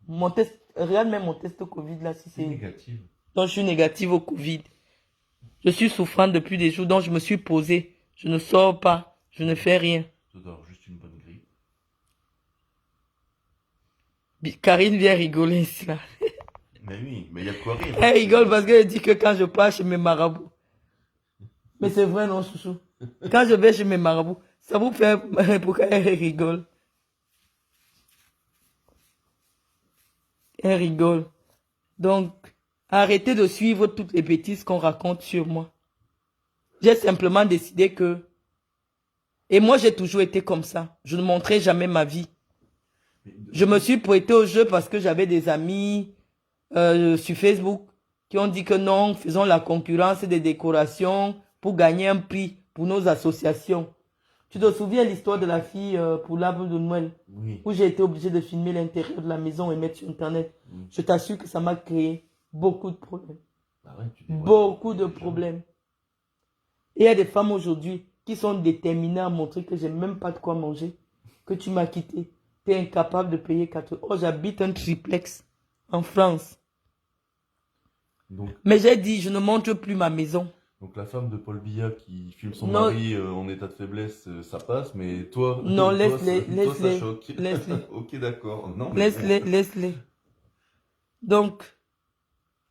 Mon test, regarde même mon test de Covid là, si c'est négatif. Donc, je suis négative au Covid. Je suis souffrante depuis des jours, donc je me suis posée. Je ne sors pas, je ne fais rien. Tu dois avoir juste une bonne grippe. Karine vient rigoler ici là. Mais oui, mais il y a de quoi rire. Elle rigole parce qu'elle dit que quand je pars chez mes marabouts. Mais c'est vrai non, chouchou. Quand je vais chez mes marabouts, ça vous fait pourquoi elle rigole? Elle rigole. Donc, arrêtez de suivre toutes les bêtises qu'on raconte sur moi. J'ai simplement décidé que... Et moi, j'ai toujours été comme ça. Je ne montrais jamais ma vie. Je me suis prêté au jeu parce que j'avais des amis sur Facebook qui ont dit que non, faisons la concurrence des décorations pour gagner un prix pour nos associations. Tu te souviens l'histoire de la fille pour l'arbre de Noël? Oui. Où j'ai été obligé de filmer l'intérieur de la maison et mettre sur Internet. Je t'assure que ça m'a créé beaucoup de problèmes. Ah ouais, Beaucoup de problèmes. Et il y a des femmes aujourd'hui qui sont déterminées à montrer que j'ai même pas de quoi manger, que tu m'as quitté, tu es incapable de payer 4 euros. Oh, j'habite un triplex en France. Donc, mais j'ai dit, je ne montre plus ma maison. Donc la femme de Paul Biya qui filme son mari en état de faiblesse, ça passe, mais toi, non, laisse-les, laisse-les, ça choque. Laisse-les. Ok, d'accord. Non, laisse-les. Donc,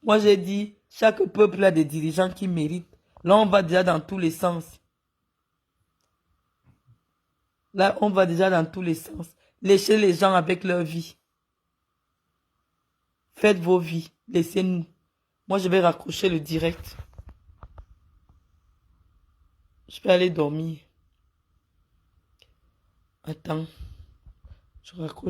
moi j'ai dit, chaque peuple a des dirigeants qui méritent. Là, on va déjà dans tous les sens. Là, on va déjà dans tous les sens. Laissez les gens avec leur vie. Faites vos vies. Laissez-nous. Moi, je vais raccrocher le direct. Je vais aller dormir. Attends. Je raccroche.